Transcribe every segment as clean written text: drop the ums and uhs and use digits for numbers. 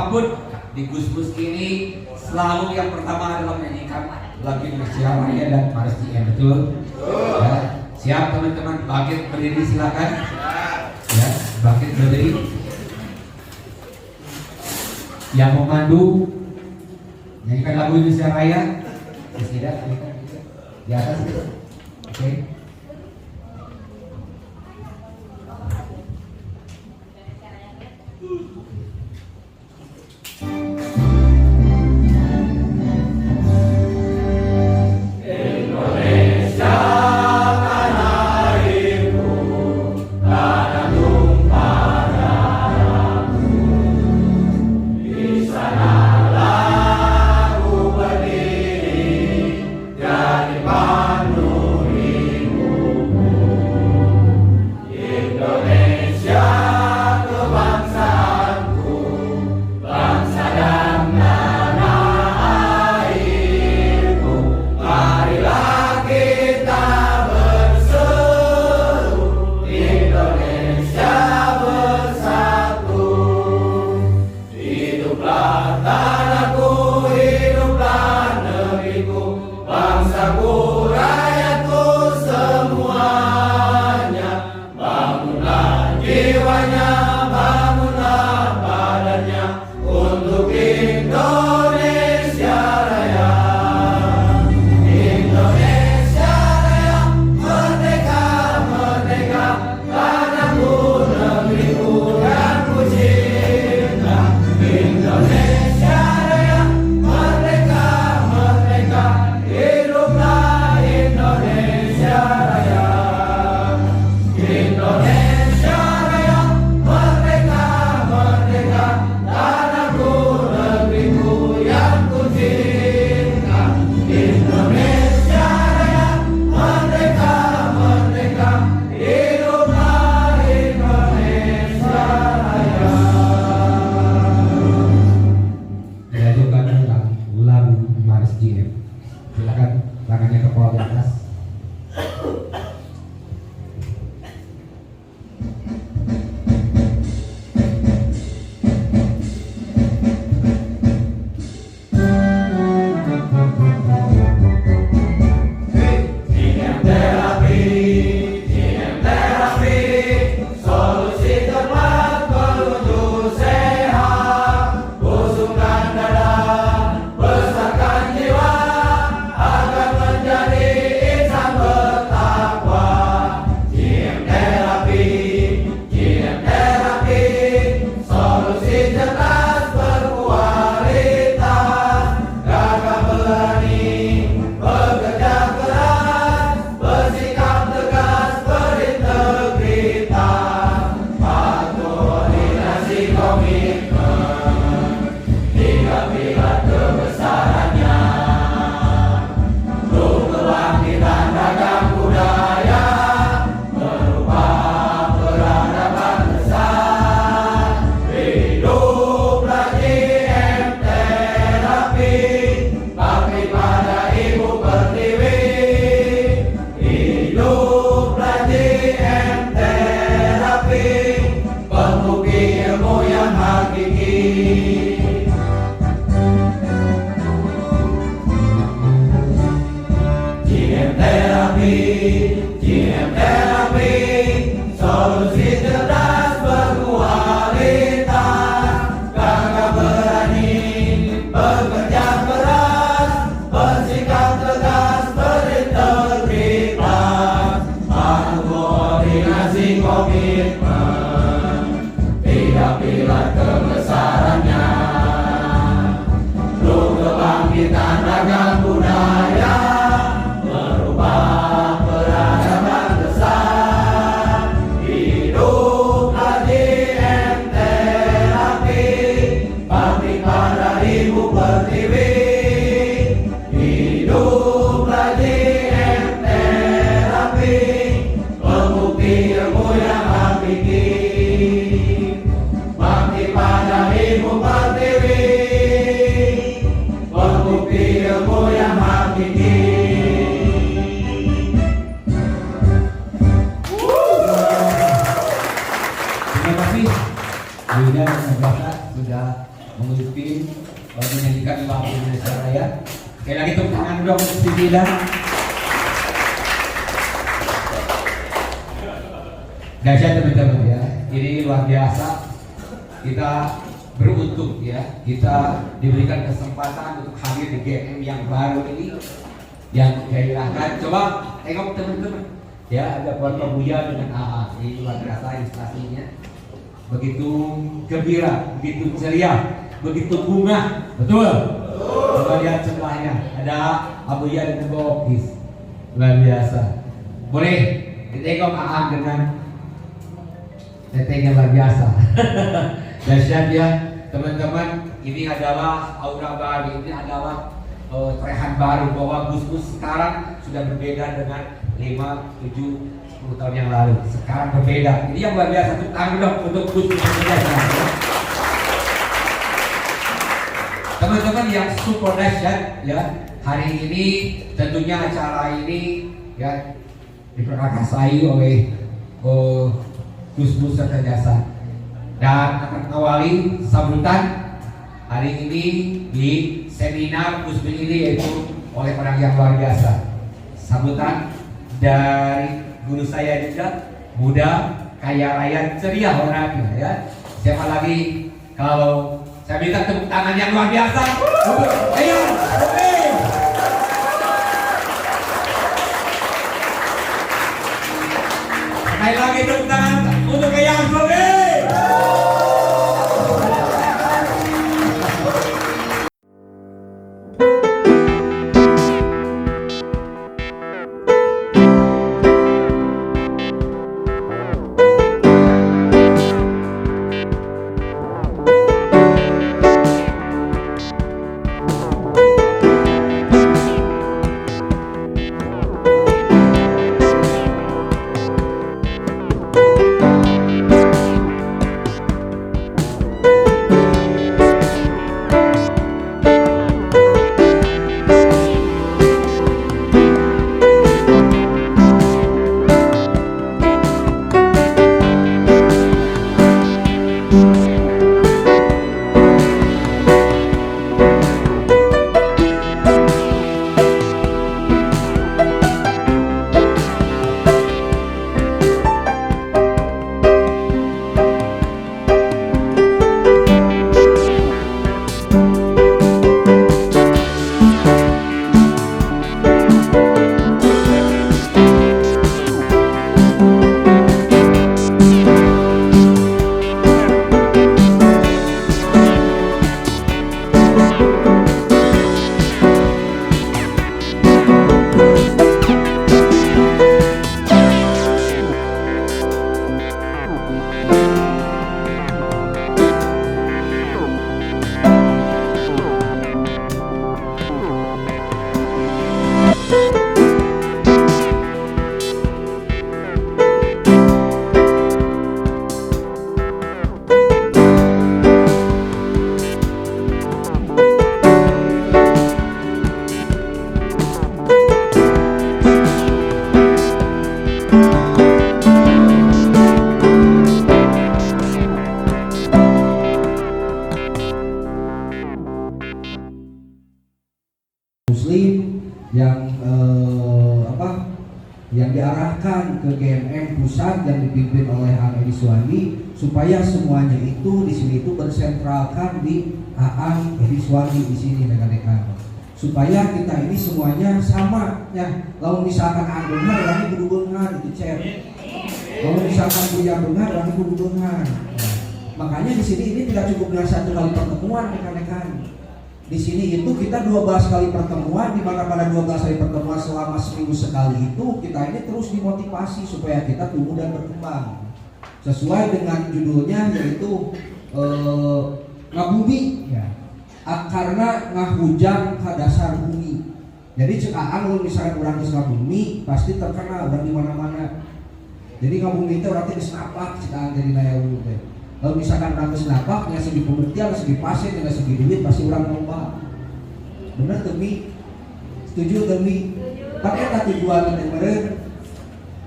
apapun di Gusmus ini selalu yang pertama adalah menyanyikan lagu Indonesia Raya dan Maris JM, betul? Ya. Siap teman-teman, bangkit berdiri silakan. Ya, bangkit berdiri. Yang memandu nyanyikan lagu Indonesia Raya, tidak di atas. Oke. Ragam budaya merubah peradaban besar. menyanyikan lagu Indonesia Raya. Sekali lagi tepuk tangan dong untuk Sibila. Dahsyat teman-teman ya, ini luar biasa. Kita beruntung ya, kita diberikan kesempatan untuk hadir di GM yang baru ini, yang gairahkan. Coba tengok teman-teman ya, ada Puan Buya dengan AA, ini luar biasa instasinya. Begitu gembira, begitu ceria, begitu bunga, betul? Coba lihat sebelahnya, ada Abuya dan Bokis, luar biasa. Boleh ditengok AA dengan tetenya luar biasa. Dahsyat ya teman-teman, ini adalah aura baru, ini adalah terehan baru bahwa Gus sekarang sudah berbeda dengan 5, 7, 10 tahun yang lalu. Sekarang berbeda. Ini yang luar biasa. Tepuk dong untuk Gus. Teman-teman yang super dahsyat ya, hari ini tentunya acara ini ya diperakasai oleh Gus Kertajasa, dan akan mengawali sambutan hari ini di seminar Gus ini yaitu oleh orang yang luar biasa. Sambutan dari guru saya juga, muda, kaya raya, ceria orangnya ya. Siapa lagi kalau saya minta tepuk tangan yang luar biasa untuk ayo, sekali lagi tepuk tangan untuk yang Sobe. yang diarahkan ke GMM pusat yang dipimpin oleh Edi Suwandi, supaya semuanya itu di sini itu bersentralkan di Edi Suwandi di sini rekan-rekan, supaya kita ini semuanya sama ya. Kalau misalkan Benar berarti kudu beunghar itu cek. Kalau misalkan Buya Beunghar berarti kudu beunghar. Makanya di sini ini tidak cukup dengan satu kali pertemuan rekan-rekan. Di sini itu kita 12 kali pertemuan, di mana pada 12 kali pertemuan selama seminggu sekali itu kita ini terus dimotivasi supaya kita tumbuh dan berkembang sesuai dengan judulnya, yaitu ngabumi ya. Karena ngahujang ke dasar bumi. Jadi cek kalau misalkan orang di ngabumi pasti terkenal dan di mana-mana. Jadi ngabumi itu berarti disnapak cek jadi naya ulu teh. Kalau misalkan orang kesenapak, nggak segi pengertian, nggak segi pasien, nggak segi duit, pasti orang lomba. Bener demi, setuju demi. Pakai tak tujuan yang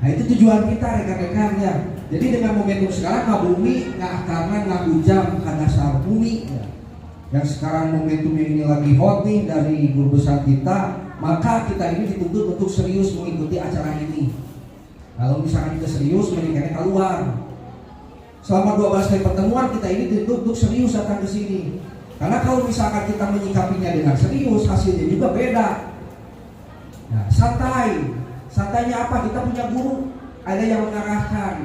nah itu tujuan kita rekan-rekan ya. Jadi dengan momentum sekarang nggak bumi, nggak karena nggak hujan ke dasar bumi. Ya. yang sekarang momentumnya ini lagi hot nih dari guru besar kita, maka kita ini dituntut untuk serius mengikuti acara ini. Kalau misalkan kita serius, mereka keluar. Selama 12 kali pertemuan kita ini dituntut untuk serius datang ke sini. Karena kalau misalkan kita menyikapinya dengan serius, hasilnya juga beda. Nah, santai. Santainya apa? Kita punya guru, ada yang mengarahkan.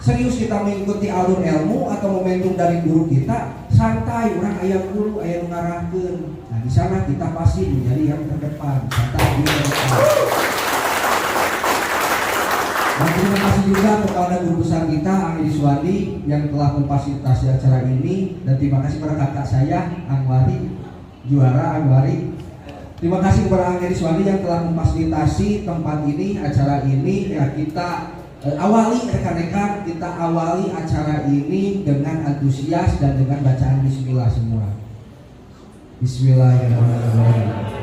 Serius kita mengikuti alur ilmu atau momentum dari guru kita, santai, orang ayah guru, ayah mengarahkan. Nah, di sana kita pasti menjadi yang terdepan. Santai di depan. Dan terima kasih juga kepada guru besar kita Anggi Suwandi yang telah memfasilitasi acara ini, dan terima kasih kepada kakak saya Angwari, juara Angwari. Terima kasih kepada Anggi Suwandi yang telah memfasilitasi tempat ini, acara ini. Ya, kita awali rekan-rekan, kita awali acara ini dengan antusias dan dengan bacaan Bismillah semua. Bismillahirrahmanirrahim.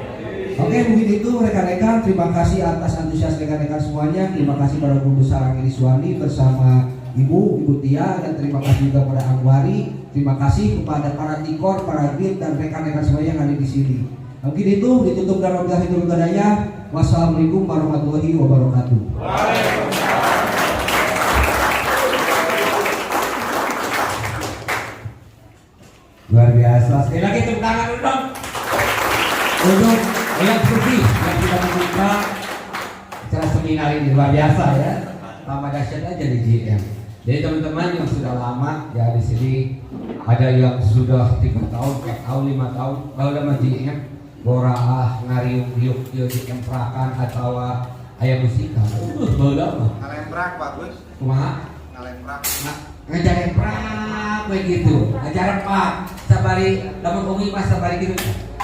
Oke, mungkin itu rekan-rekan. Terima kasih atas antusias rekan-rekan semuanya. Terima kasih pada guru besar Anggi Suwandi bersama Ibu Tia, dan terima kasih juga pada Angwari. Terima kasih kepada para tikor, para grid, dan rekan-rekan semuanya yang ada di sini. Mungkin itu ditutup dengan wabillahi taufiq wal hidayah. Wassalamualaikum warahmatullahi wabarakatuh. Luar biasa. Sekali lagi tepuk tangan dong untuk yang putih yang kita membuka acara seminar ini. Luar biasa ya. Tambah dahsyat aja di GM. Jadi teman-teman yang sudah lama ya di sini, ada yang sudah 3 tahun, 4 tahun, 5 tahun, kalau nama GM boraah ngariung-riuk di GM perakan atau ayam musika. Boleh Ngalemprak Pak Gus. Kumaha? Ngalemprak. Ngajarin prak begitu. Ngajarin pak sabari lamun umi mas sabari gitu.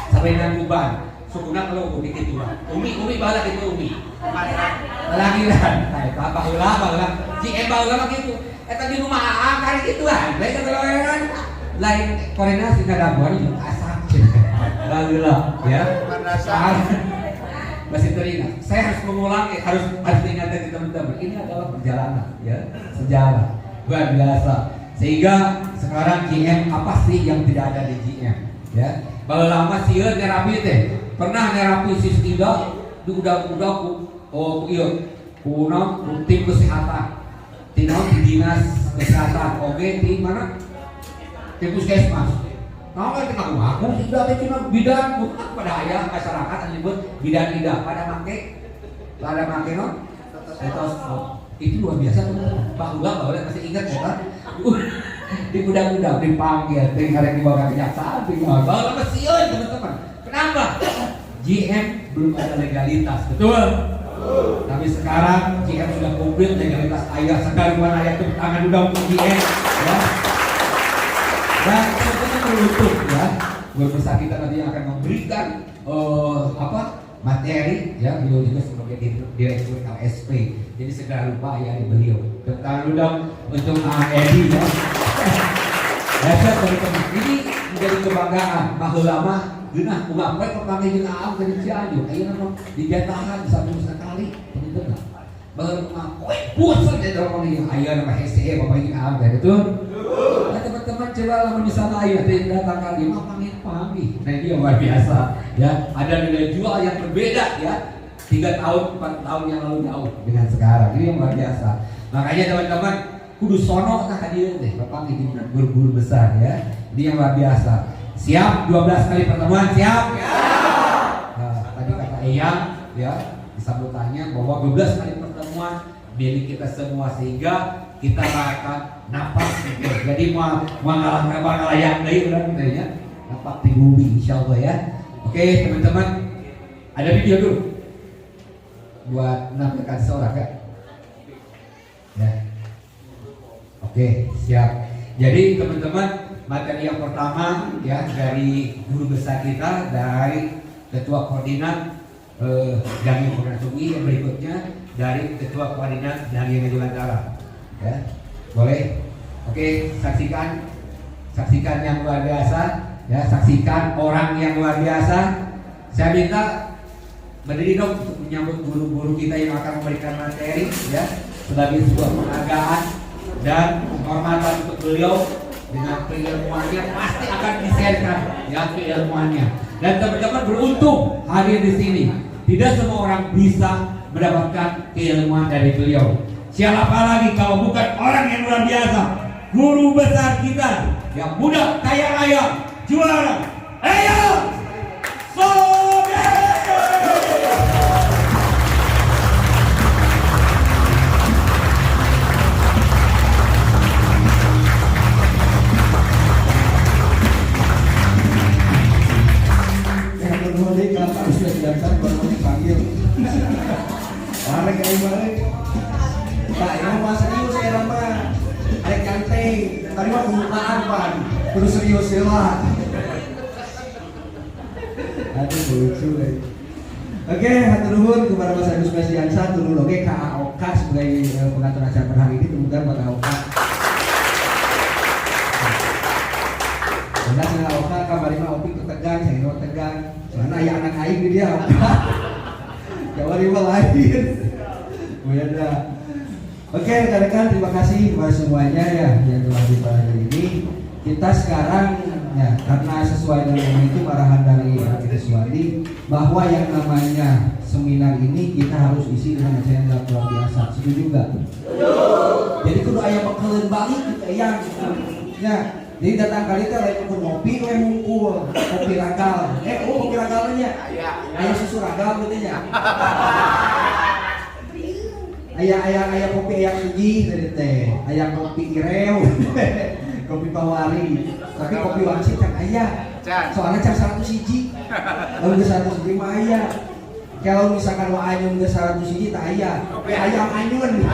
Sabari nanguban. Sukuna kalau umi gitu lah. Umi bala gitu umi. Lagiran. Nah, baheula GM baheula mah gitu. Eta di rumah aang kali gituan. Lain kateloeran. Lain koordinasi ngadaguan jeung asak. Baheula ya. Masih teringat. Saya harus mengulangi, harus diingatkan ke teman-teman. Ini adalah perjalanan ya, sejarah. Luar biasa. Sehingga sekarang GM apa sih yang tidak ada di GM ya? Kalau lama sieun nerapi teh pernah nerapi sis tidak di udah tim kesehatan di dinas kesehatan di mana di puskesmas. Nah, kan aku sudah cina bidan bukan pada ayah masyarakat yang disebut bidan tidak pada make no itu luar biasa teman-teman. Pak Ulang masih ingat ya kan? Di gudang-gudang dipanggil, tinggal dibawa kejaksaan, tinggal bawa masih teman-teman. Kenapa? GM belum ada legalitas, betul? Tapi sekarang GM sudah komplit legalitas ayah. Sekarang mana ayah tepuk tangan udah untuk GM ya. Dan teman-teman menutup ya, guru besar kita nanti akan memberikan materi ya, beliau juga sebagai direktur LSP. Jadi segera lupa ya beliau. Tepuk tangan udah untuk Edi ya. Dasar teman-teman, ini menjadi kebanggaan. Baheula mah geunah ulah poe kepanggih jeung Aam dari Cianjur. Ayeuna mah dijatahan satu sekali, teman-teman. Baheula mah poe bosan ya dorong ieu. Ayeuna mah hese bapak jeung Aam teh betul. Nah, teman-teman coba lamun di sana aya teh datang kali mah panggil. Nah, ini luar biasa ya. Ada nilai jual yang berbeda ya. 3 tahun, 4 tahun yang lalu jauh dengan sekarang. Ini yang luar biasa. Makanya teman-teman kudu sono nah tadi teh bapak ini guru-guru besar ya. Ini yang luar biasa. Siap 12 kali pertemuan, siap? Nah, tadi kata Eyang ya di sambutannya bahwa 12 kali pertemuan milik kita semua, sehingga kita akan napas gitu. Jadi mau ngalayak deui urang teh ya. Napak di bumi insyaallah ya. Oke, teman-teman. Ada video dulu buat menampilkan seorang kan? Ya. Oke, siap. Jadi teman-teman, materi yang pertama ya dari guru besar kita, dari ketua koordinat Dangi Purnasumi, yang berikutnya dari ketua koordinat Dangi Majalantara. Ya, boleh. Oke, saksikan yang luar biasa. Ya, saksikan orang yang luar biasa. Saya minta berdiri dong untuk menyambut guru-guru kita yang akan memberikan materi ya, sebagai sebuah penghargaan dan penghormatan untuk beliau dengan keilmuannya pasti akan di-sharekan ya keilmuannya. Dan teman-teman beruntung hadir di sini. Tidak semua orang bisa mendapatkan keilmuan dari beliau. Siapa lagi kalau bukan orang yang luar biasa, guru besar kita yang muda, kaya raya, juara, Eyal Soger. Kakak sudah biasa baru dipanggil. Balik ayo balik. Pak, yang mas serius ya nama. Ayo ganteng. Tadi mah pembukaan pan. Perlu serius ya lah. Aduh lucu deh. Oke, hatur nuhun kepada Mas Agus Mesiansa, turun oke KAOK sebagai pengatur acara pada hari ini, temukan buat AOK. Karena saya AOK kemarin mah Opi ketegang, saya nggak tegang. Soalnya ayah anak aing di dia AOK. Jawa rival lain. Beda. Oke, rekan-rekan terima kasih kepada semuanya ya yang telah pada hari ini. Kita sekarang ya karena sesuai dengan momentum arahan dari Pak Suwandi bahwa yang namanya seminar ini kita harus isi dengan acara yang luar biasa. Setuju nggak? Jadi kudu aya bekeleun balik kita yang ya. Jadi datang kali teh lain ukur ngopi we mungkul, kopi ragal. Kopi ragalnya. Aya susu ragal gitu nya. Aya kopi aya suji tadi teh. Aya kopi ireu. Kopi pawari. Tapi kopi wangsit can aya. Soalnya can 100 hiji. Lamun geus 100 hiji mah aya. Kalau misalkan wa anyun geus 100 hiji tah aya. Ayam anyun.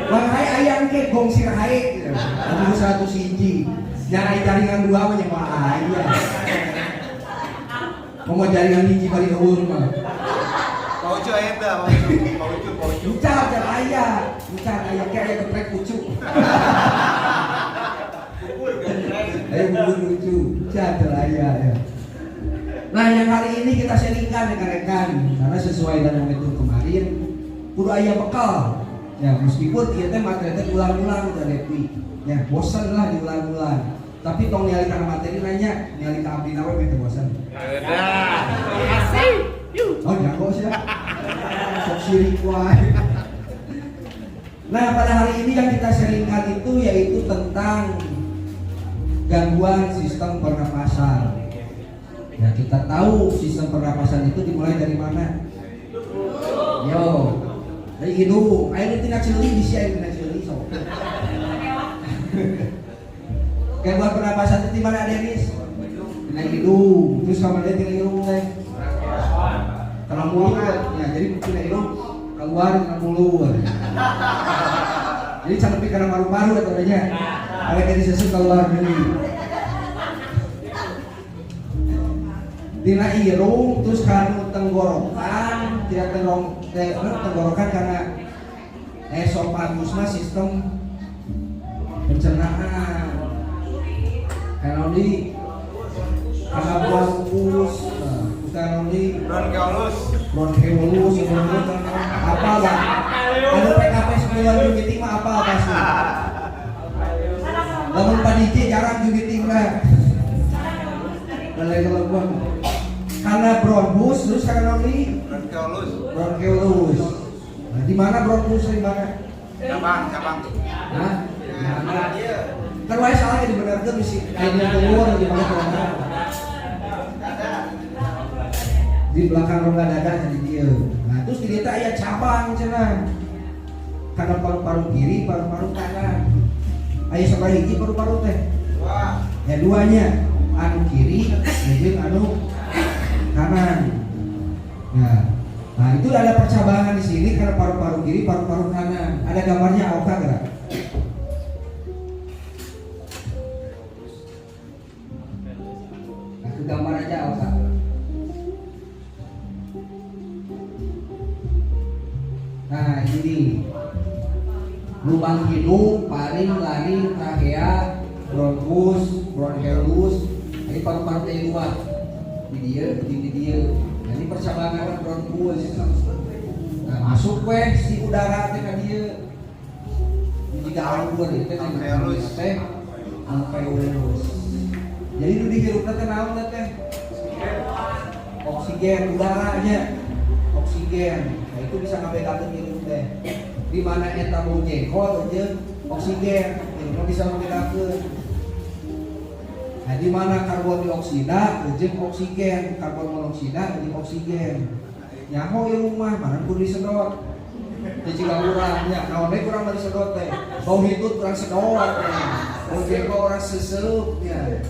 Wahai ayam ke gong sirahe. Lamun 100 hiji. Nyari jaringan dua mah nyawa aya. Mau jaringan hiji bari eueur mah. Paucu eta, paucu. Ucar aya kayak geprek pucuk. Bubur lucu, ucar aya ya. Nah, yang hari ini kita sharingkan rekan-rekan karena sesuai dengan momentum kemarin, kudu aya bekal. Ya, meskipun ieu teh materi teh ulang-ulang udah Depi. Ya, bosan lah diulang-ulang. Tapi tong nyali kana materi nanya, nyali ka abdi nawe teh bosan. Asik. Oh, jago sih. Sok sirik wae. Nah, pada hari ini yang kita sharingkan itu yaitu tentang gangguan sistem pernapasan. Ya, kita tahu sistem pernapasan itu dimulai dari mana? Yo, dari hidung. Ayo tina ceuli bisa ayo tina ceuli sok. Gangguan pernapasan itu di mana, Denis? Tina hidung. Terus kemudian tina hidung teh. Karena mulut ya, jadi tina hidung keluar tina mulut. Jadi sampai karena paru-paru katanya. Ada yang disesut keluar dari tina irung terus kanu tenggorokan tidak tenggorokan karena esofagus mah sistem pencernaan karena di karena bronkus karena di bronkeolus apa lah ada PKP 9 jugiting mah apa sih lamun padiji jarang jugiting lah lalai kelebon karena bronkus terus karena di bronkeolus. Nah, di mana bronkus di mana? Cabang. Hah? Kan wae salah di benerkeun misi ayeuna keluar di mana? Di belakang rongga dada jadi dia. Nah, terus di dieu aya cabang cenah. Karena paru-paru kiri, paru-paru kanan. Aya sabaraha hiji paru-paru teh? Dua. Ya duanya. Anu kiri, jeung anu kanan. Nah itu ada percabangan di sini karena paru-paru kiri, paru-paru kanan. Ada gambarnya Oka enggak? Nah, gambar aja Oka. Nah ini lubang hidung, paring, laring, trachea, bronkus, bronkeolus. Ini paru-paru dari luar. Di dia. Nah, ini percabangan bronkus. Nah, masuk si udara teh ka dieu. Hiji tiga anggur itu Alveolus. teh alveolus. Jadi itu dihirup teh naon teh? Oksigen udaranya. Oksigen. Nah itu bisa ngabedakeun hirup teh. Di mana eta mau jengkol jeung oksigen, itu bisa membedakeun. Nah di mana karbon dioksida jeung oksigen, karbon monoksida jeung oksigen. Nyaho ieu mah mana kudu disedot. Teu ciga urang nya, naon deui urang mah disedot teh. Bau hitut urang sedot teh. Bau jengkol urang seseup nya.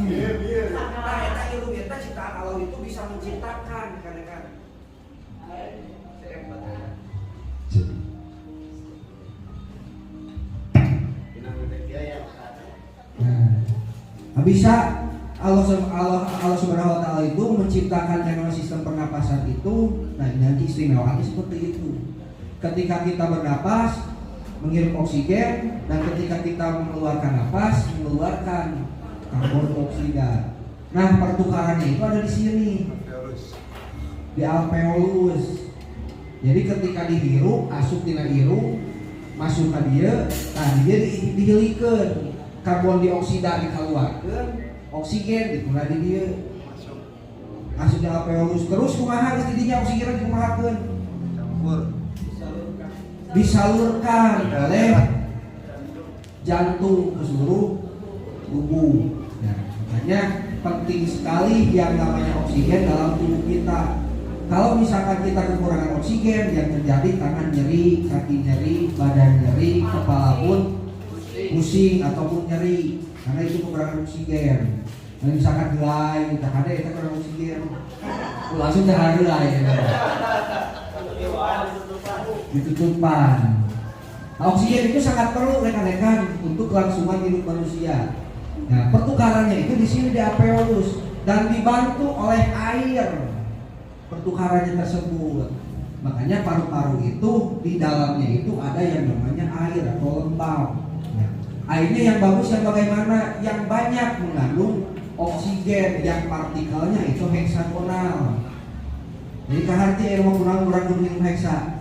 Biar. Nah eta ieu eta ciptaan Allah itu bisa menciptakan kadang-kadang. Nah, bisa Allah Subhanahu wa taala itu menciptakan teknologi sistem pernapasan itu, nah nanti istimewaannya seperti itu. Ketika kita bernapas, menghirup oksigen, dan ketika kita mengeluarkan napas, mengeluarkan karbon dioksida. Nah, pertukarannya itu ada di sini, di alveolus. Jadi ketika dihirup, asup tina hirup, masuk ke dia, nah dia dihilikeun. Karbon dioksida dikeluarkan, oksigen dikumpulkan di dia, masuk di alveolus. Terus kumaha di dinya oksigen dikumpulkan, disalurkan oleh jantung ke seluruh tubuh. Nah, makanya penting sekali yang namanya oksigen dalam tubuh kita. Kalau misalkan kita kekurangan oksigen, yang terjadi tangan nyeri, kaki nyeri, badan nyeri, kepala pun pusing ataupun nyeri karena itu kekurangan oksigen. Nah, misalkan gelai, tak ada kita kurang oksigen, langsung jangan gelai. Ditutupan. Nah, oksigen itu sangat perlu rekan-rekan untuk kelangsungan hidup manusia. Nah, pertukarannya itu di sini di alveolus dan dibantu oleh air. Pertukarannya tersebut. Makanya paru-paru itu di dalamnya itu ada yang namanya air atau lembab. Nah, airnya yang bagus yang bagaimana? Yang banyak mengandung oksigen, yang partikelnya itu heksagonal. Jadi kaharti air mau kurang minum heksa.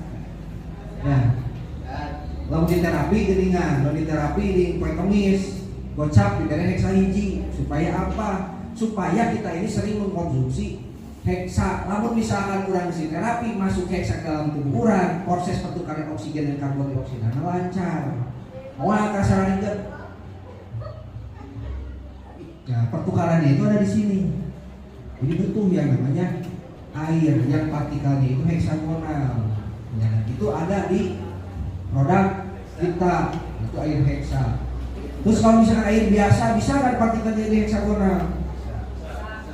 Nah, lamun di terapi geuningan, lamun di terapi di poe Kamis, gocap di daerah heksa hiji. Supaya apa? Supaya kita ini sering mengkonsumsi heksa. Namun misalkan kurang isi terapi masuk heksa ke dalam tubuh kurang, proses pertukaran oksigen dan karbon dioksida lancar. Wah kasaran itu. Nah, pertukarannya itu ada di sini. Jadi butuh yang namanya air yang partikelnya itu heksagonal. Ya, itu ada di produk kita itu air heksa. Terus kalau misalkan air biasa bisa kan partikelnya jadi heksagonal?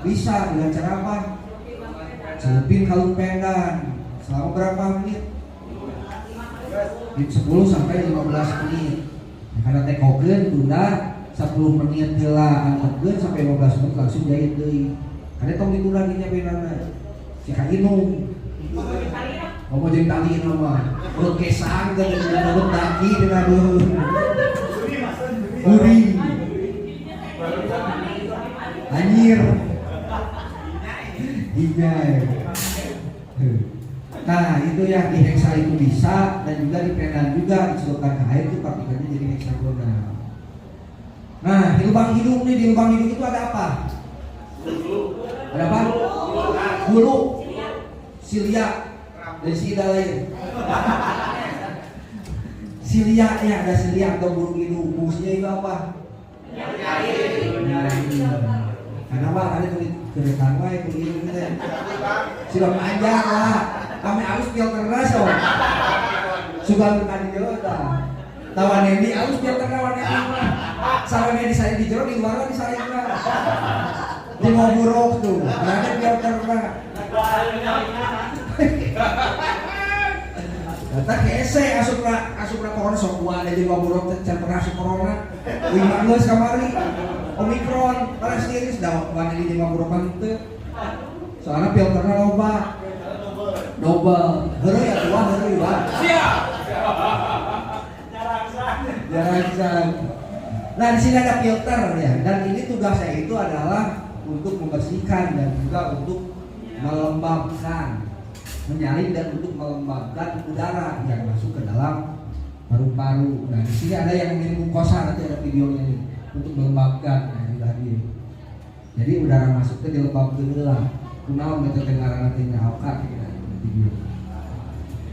Bisa dengan cara apa? Celupin kalung pendan selama berapa menit? 10 sampai 15 menit. Karena tekokeun tunda 10 menit heula angkatkeun sampai 15 menit langsung jahit deui. Karena tong ditunda dinya benana. Cika inung. Ngomong jeung tali mah. Beut kesang teh beut daki dengan Uri. Anjir. Ijai. Nah itu yang di heksa itu bisa dan juga di pendan juga dicelupkan ke air itu partikelnya jadi heksagonal. Nah di lubang hidung nih, di lubang hidung itu ada apa? Ada apa? Bulu, silia, dan sida lain. Silia ya ada silia atau bulu hidung, fungsinya itu apa? Kenapa kali keretan wae bulu hidung teh? Sudah panjang lah. Kami harus filter rasa. Suka bukan di jero tah. Tawan ini harus filter kawan ini mah. Sarane di saya di jero di luar di saya mah. Di mau buruk tuh. Ada filter mah. Kata kese asupna corona sok gua ada di mau buruk teh pernah asup corona. 15 kamari. Omikron para sendiri sudah wani di mau buruk teh. Soalnya filternya loba. Double, heureuy atuh heureuy Pak. Siap. Jarang. Nah di sini ada filter ya, dan ini tugas saya itu adalah untuk membersihkan dan juga untuk melembabkan, menyaring dan untuk melembabkan udara yang masuk ke dalam paru-paru. Nah di sini ada yang mirip mukosa, nanti ada videonya nih untuk melembabkan. Nah ini tadi. Jadi udara masuk ke dilembabkeun lah. Kunaon metode ngaranna teh nyaoka video.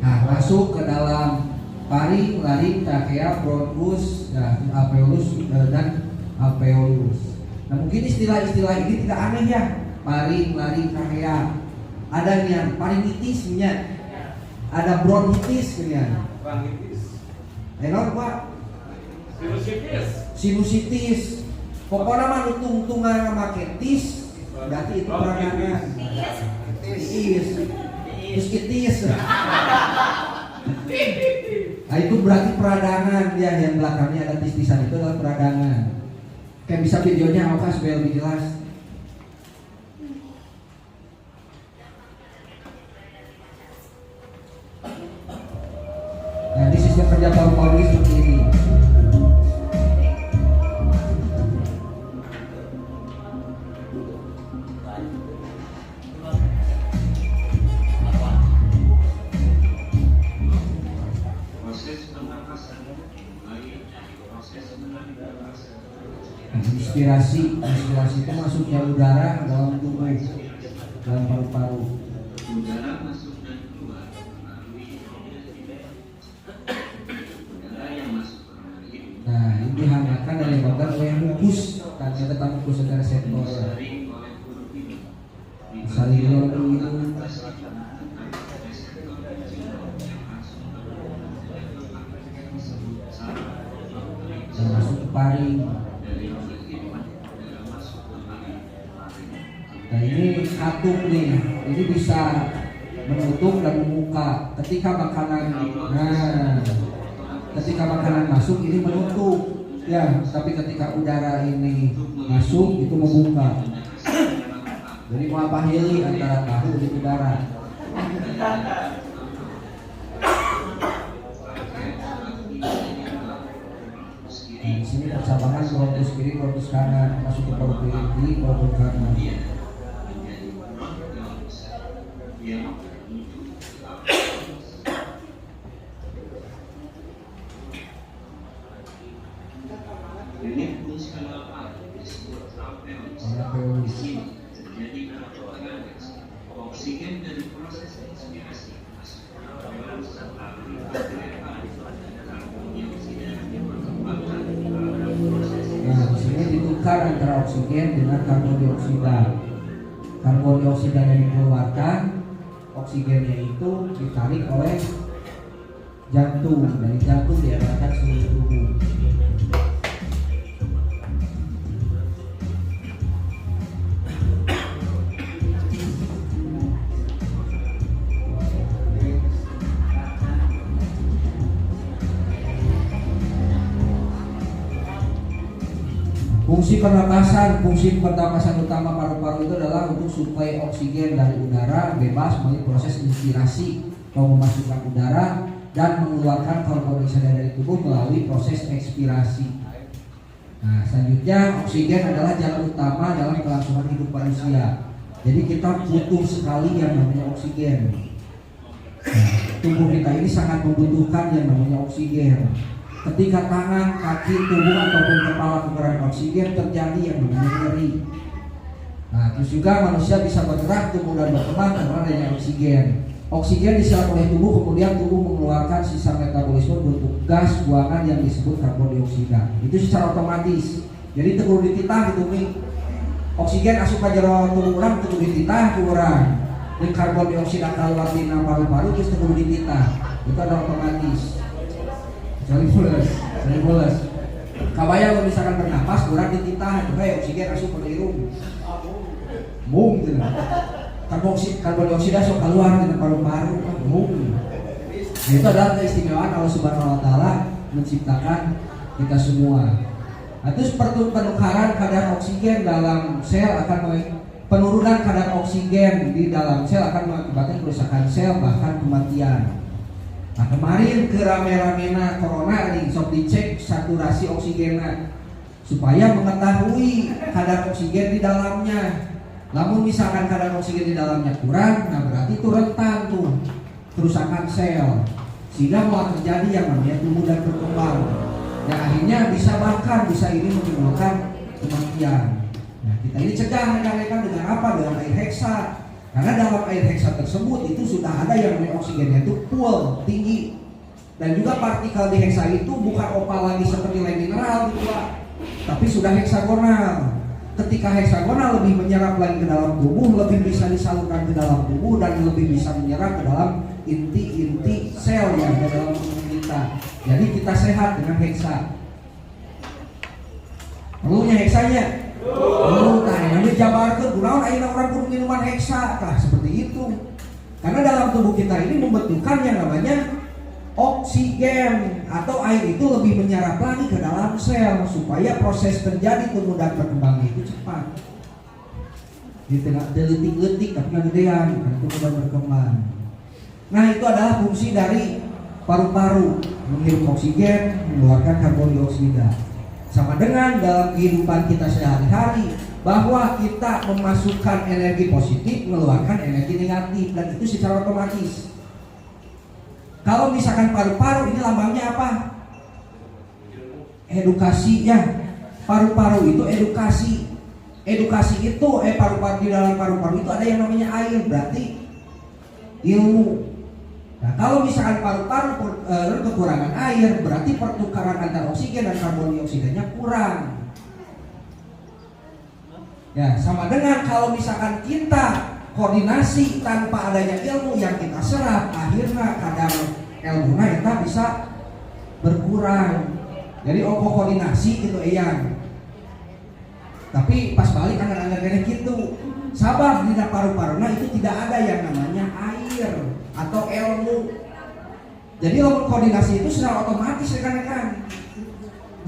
Nah masuk ke dalam paring, laring, trachea, bronkus, alveolus dan alveolus. Nah mungkin istilah-istilah ini tidak aneh ya. Paring, laring, trachea. Ada yang paringitisnya, ada bronkitis kemudian. Enon Pak. Sinusitis. Pokoknya mah untung-untungan make tis, berarti itu peradangan. Itis. Nah itu berarti peradangan ya, yang belakangnya ada tis-tisan itu adalah peradangan. Kayak bisa videonya apa supaya lebih jelas. Nah di sistem kerja paru-paru seperti ini. Inspirasi itu masuknya udara dalam tubuh, dalam paru-paru. Udara masuk dan keluar melalui udara yang masuk ke dalam hidung. Nah ini dihangatkan dan dilakukan oleh mukus, kan kita tahu mukus secara reseptor. Saling hidung. Dan masuk ke paring. Nah ini katup nih, ini bisa menutup dan membuka ketika makanan. Nah, ketika makanan masuk ini menutup, ya. Tapi ketika udara ini masuk itu membuka. Jadi mau apa hili antara tahu dan udara. Nah, di sini percabangan bronkus kiri, bronkus kanan, masuk ke paru kiri, paru kanan. Ini fungsi apa? Disebut alveolus. Terjadi pertukaran oksigen dari proses inspirasi masuk ke alveolus melalui karbon dioksida yang berkembangkan dalam proses. Nah, di sini ditukar antara oksigen dengan karbon dioksida. Karbon dioksida yang dikeluarkan, oksigennya itu ditarik oleh jantung. Dari jantung diarahkan seluruh tubuh. Fungsi pernapasan utama paru-paru itu adalah untuk suplai oksigen dari udara bebas melalui proses inspirasi atau memasukkan udara dan mengeluarkan karbon dioksida dari tubuh melalui proses ekspirasi. Nah, selanjutnya oksigen adalah jalan utama dalam kelangsungan hidup manusia. Jadi kita butuh sekali yang namanya oksigen. Nah, tubuh kita ini sangat membutuhkan yang namanya oksigen. Ketika tangan, kaki, tubuh ataupun kepala kekurangan oksigen terjadi yang namanya nyeri. Nah, terus juga manusia bisa bergerak, tumbuh dan berkembang karena adanya oksigen. Oksigen diserap oleh tubuh, kemudian tubuh mengeluarkan sisa metabolisme bentuk gas buangan yang disebut karbon dioksida. Itu secara otomatis. Jadi tegur dititah gitu nih. Oksigen asup ke jero tubuh orang tegur dititah kurang. Dan karbon dioksida keluar di paru-paru terus tegur dititah. Itu adalah otomatis. Jadi pulas. Kabaya kalau misalkan bernapas kurang dititah, itu kayak oksigen asup ke hidung. Bung gitu. Karbon dioksida sok keluar di paru-paru. Bung. Nah, itu adalah keistimewaan Allah Subhanahu wa taala menciptakan kita semua. Nah, terus penukaran kadar oksigen dalam sel akan penurunan kadar oksigen di dalam sel akan mengakibatkan kerusakan sel bahkan kematian. Nah kemarin ke rame-ramena corona nih sok dicek saturasi oksigennya supaya mengetahui kadar oksigen di dalamnya. Namun misalkan kadar oksigen di dalamnya kurang, nah berarti itu rentan tuh kerusakan sel. sehingga mulai terjadi yang namanya tumbuh dan berkembang. Dan akhirnya bisa ini menimbulkan kematian. Nah, kita ini cegah rekan-rekan dengan apa? Dengan air heksa. Karena dalam air heksa tersebut itu sudah ada yang namanya oksigennya itu full, tinggi. Dan juga partikel di heksa itu bukan opal lagi seperti lain mineral gitu Pak, tapi sudah heksagonal. Ketika heksagonal lebih menyerap lagi ke dalam tubuh, lebih bisa disalurkan ke dalam tubuh, dan lebih bisa menyerap ke dalam inti-inti sel yang ada dalam tubuh kita. Jadi kita sehat dengan heksa. Perlunya heksanya? Perlu. Nah, yang dijabarkan gunawan ayeuna orang kudu minuman heksa, nah seperti itu. Karena dalam tubuh kita ini membutuhkan yang namanya oksigen, atau air itu lebih menyerap lagi ke dalam sel supaya proses terjadi tumbuh dan berkembang itu cepat. Di tengah detik-detik tapi gedean tumbuh dan berkembang. Nah, itu adalah fungsi dari paru-paru, menghirup oksigen, mengeluarkan karbon dioksida. Sama dengan dalam kehidupan kita sehari-hari, bahwa kita memasukkan energi positif, mengeluarkan energi negatif, dan itu secara otomatis. Kalau misalkan paru-paru ini lambangnya apa? Edukasi ya. Paru-paru itu edukasi. Edukasi itu paru-paru, di dalam paru-paru itu ada yang namanya air, berarti ilmu. Nah, kalau misalkan paru-paru kekurangan air, berarti pertukaran antara oksigen dan karbon dioksidanya kurang. Ya, sama dengan kalau misalkan kita koordinasi tanpa adanya ilmu yang kita serap, akhirnya kadar ilmu kita bisa berkurang. Jadi koordinasi itu eyang. Tapi pas balik anggar-anggar gitu, sabab di paru-paruna itu tidak ada yang namanya air atau ilmu. Jadi lamun koordinasi itu secara otomatis rekan-rekan.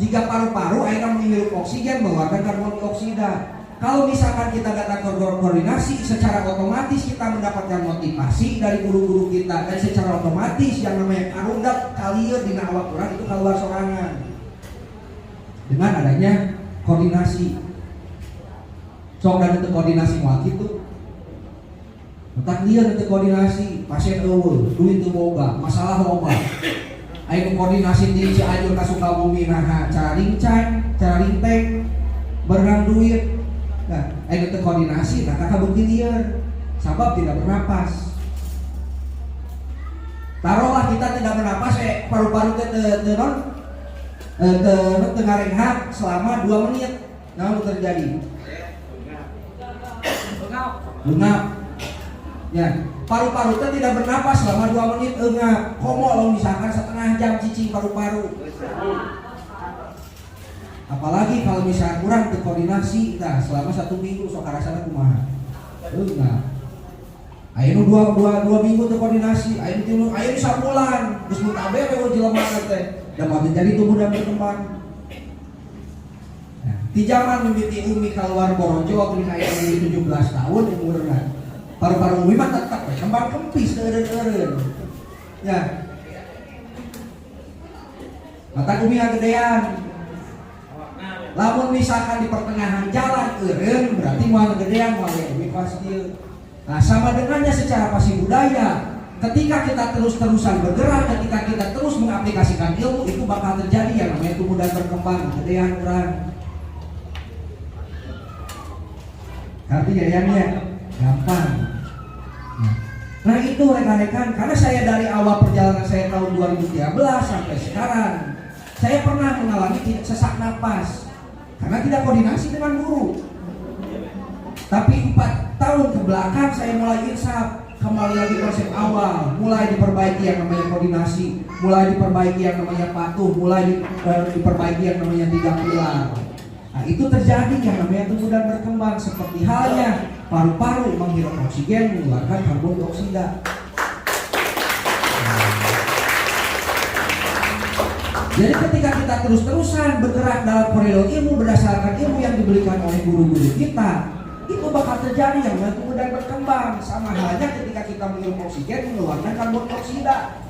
Jika paru-paru akhirnya menghirup oksigen, mengeluarkan karbon dioksida. Kalau misalkan kita datang ke koordinasi, secara otomatis kita mendapatkan motivasi dari guru-guru kita, dan secara otomatis yang namanya karundak kalieur dina awak urang itu keluar sorangan dengan adanya koordinasi. Sok dan itu koordinasi moal gitu. Letak lieur itu koordinasi, pasien eueuh, duit teu boga, masalah loba. Aya koordinasi di Cianjur ka Sukabumi, nah cara rincang, cara rinteng, berenang duit. Nah, itu koordinasi, nah kakak bukti liar, sabab tidak bernapas. Taruhlah kita tidak bernapas, paru-paru tengah rehat selama 2 menit, nah apa terjadi? Lengap. Ya, paru-paru tidak bernapas selama 2 menit, engap. Komo lo misalkan setengah jam cicing paru-paru. Apalagi kalau misalnya kurang terkoordinasi, nah selama 1 minggu sok rasana kumaha. Enggak. Ayeuna 2 minggu terkoordinasi, ayeuna sabulan, geus mun tabe we jelema teh. Da mah jadi tumbuh dan berkembang. Nah, di zaman mimiti Umi keluar Borojo waktu aya 17 tahun umurna. Paru-paru Umi mah tetap kembang kempis eureun-eureun. Ya. Mata Umi gedean. Lamun misalkan di pertengahan jalan eureun berarti moal gedean moal Umi pasti. Nah, sama dengannya secara pasti budaya. Ketika kita terus-terusan bergerak, ketika kita terus mengaplikasikan ilmu, itu bakal terjadi yang namanya tumbuh dan berkembang, gedean urang. Artinya ya gampang. Nah itu rekan-rekan, karena saya dari awal perjalanan saya tahun 2013 sampai sekarang, saya pernah mengalami sesak napas karena tidak koordinasi dengan guru. Tapi 4 tahun ke belakang saya mulai insaf, kembali lagi konsep awal, mulai diperbaiki yang namanya koordinasi, mulai diperbaiki yang namanya patuh, mulai diperbaiki yang namanya 3 pilar. Nah itu terjadi yang namanya tumbuh dan berkembang, seperti halnya paru-paru menghirup oksigen, mengeluarkan karbon dioksida. Jadi ketika kita terus-terusan bergerak dalam koridor ilmu berdasarkan ilmu yang diberikan oleh guru-guru kita, itu bakal terjadi yang namanya tumbuh dan berkembang. Sama halnya ketika kita menghirup oksigen, mengeluarkan karbon dioksida.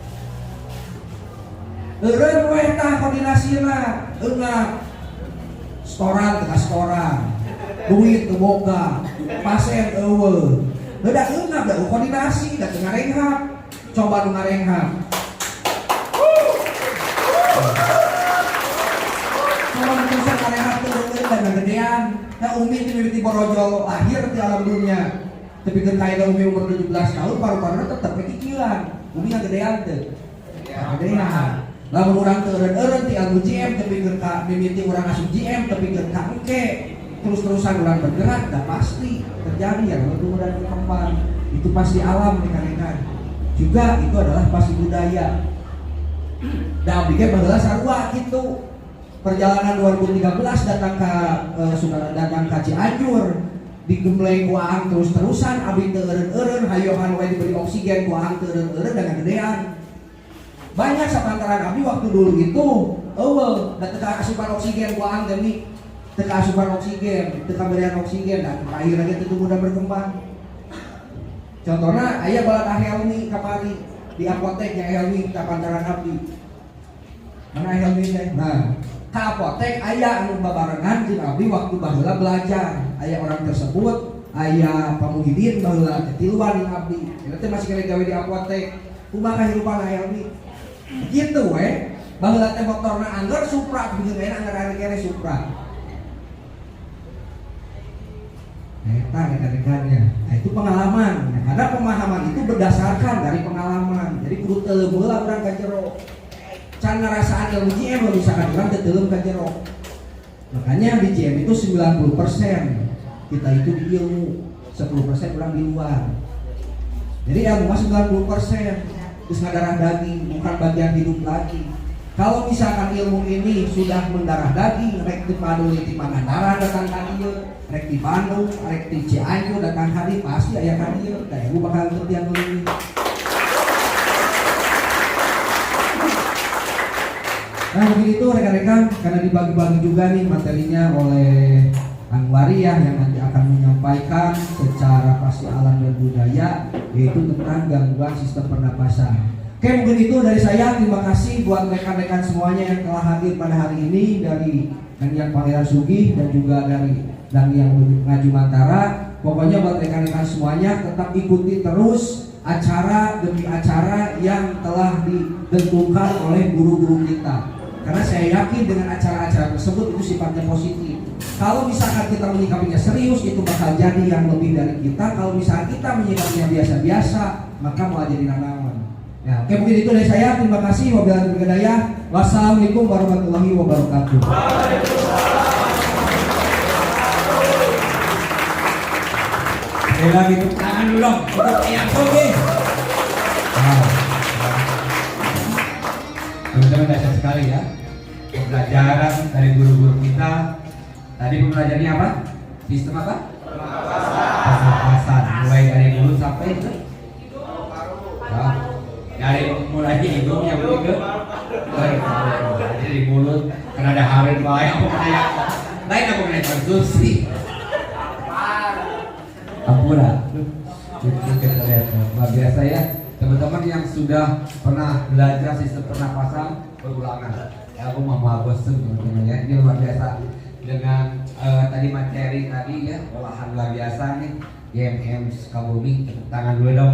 Eureun we tah koordinasina, eungap. Storan tengah storan, duit teu boga, pasien eueuh. Beda eungap da koordinasi da tengah renghap. Coba nu ngarenghap. Kalau terusan karena turun dan gedean, nah Umi di borojol lahir di alam dunia. Tapi kan kayak Umi umur 17 tahun, paru-parunya tetap kecicilan. Umi nggak gedean tuh, gedean. Lalu orang turun di ilmu GM, tapi kan mimiti orang asup GM, tapi kan engke. Terus-terusan orang bergerak, dah pasti terjadi ya kalau dan berkembang. Itu pasti alam rekan-rekan. Juga itu adalah pasti budaya. Dan bikin bahwa sarua gitu. Perjalanan 2013 datang ke Cianjur, digembleng kuang terus-terusan, abis teureun-eureun hayohan wae diberi oksigen kuang teureun-eureun dengan gedean. Banyak sapantaran abi waktu dulu itu, da teka asupan oksigen kuang demi teka asupan oksigen, teka berian oksigen, dan akhir lagi itu mudah berkembang. Contohnya aya balat Helmi kamari di apotek yang Helmi sapantaran abdi. Mana Helmi teh? Nah, ka apotek aya anu babarengan jeung abdi waktu baheula belajar. Aya orang tersebut, aya Pamuhidin baheula tiluan jeung abdi. Eta teh masih kene gawe di apotek. Kumaha kahirupan Helmi? Gitu we. Baheula teh motorna angger Supra, bieu enak angger kene Supra. Eta rekan-rekannya. Nah, itu pengalaman. Nah, karena pemahaman itu berdasarkan dari pengalaman. Jadi kudu teu heula urang ka jero. Can ngarasaan ilmu GM misalkan orang teteuleum ka jero. Makanya di GM itu 90% kita itu di ilmu, 10% orang di luar. Jadi ilmu mah 90%, terus ngadarah daging, bukan bagian hidup lagi. Kalau misalkan ilmu ini sudah mendarah daging, rek di Bandung di Pangandaran datang ka dieu, rek di Bandung, rek di Cianjur datang ka dieu, pasti aya ka dieu. Da ibu bakal ngerti anu ini. Nah begitu rekan-rekan, karena dibagi-bagi juga nih materinya oleh Anwariyah yang nanti akan menyampaikan secara pasti alam dan budaya, yaitu tentang gangguan sistem pernapasan. Oke, mungkin itu dari saya. Terima kasih buat rekan-rekan semuanya yang telah hadir pada hari ini, dari Daniel Pangeran Sugih dan juga dari Daniel Ngaju Mantara. Pokoknya buat rekan-rekan semuanya tetap ikuti terus acara demi acara yang telah ditentukan oleh guru-guru kita. Karena saya yakin dengan acara-acara tersebut itu sifatnya positif. Kalau misalkan kita menyikapinya serius, itu bakal jadi yang lebih dari kita. Kalau misalkan kita menyikapinya biasa-biasa, maka malah jadi nanaman. Ya, oke, mungkin itu dari saya. Terima kasih. Wabillahi taufiq wal hidayah. Wassalamualaikum warahmatullahi wabarakatuh. Sekali lagi tepuk tangan dulu dong untuk Eyang Sugih. Teman-teman dahsyat sekali ya, pembelajaran dari guru-guru kita. Tadi pembelajarannya apa? Sistem apa? Pernapasan. Mulai dari mulut sampai ke dari mulai hidung yang ke jadi mulut karena ada harin lain apa kayak lain apa kayak konsumsi. Ampura. Luar biasa ya. Teman-teman yang sudah pernah belajar sistem pernapasan berulangan, ya aku mau bosen teman-teman ya. Ini luar biasa dengan tadi materi tadi ya, olahan luar biasa nih. YMM Sukabumi, tepuk tangan dulu dong.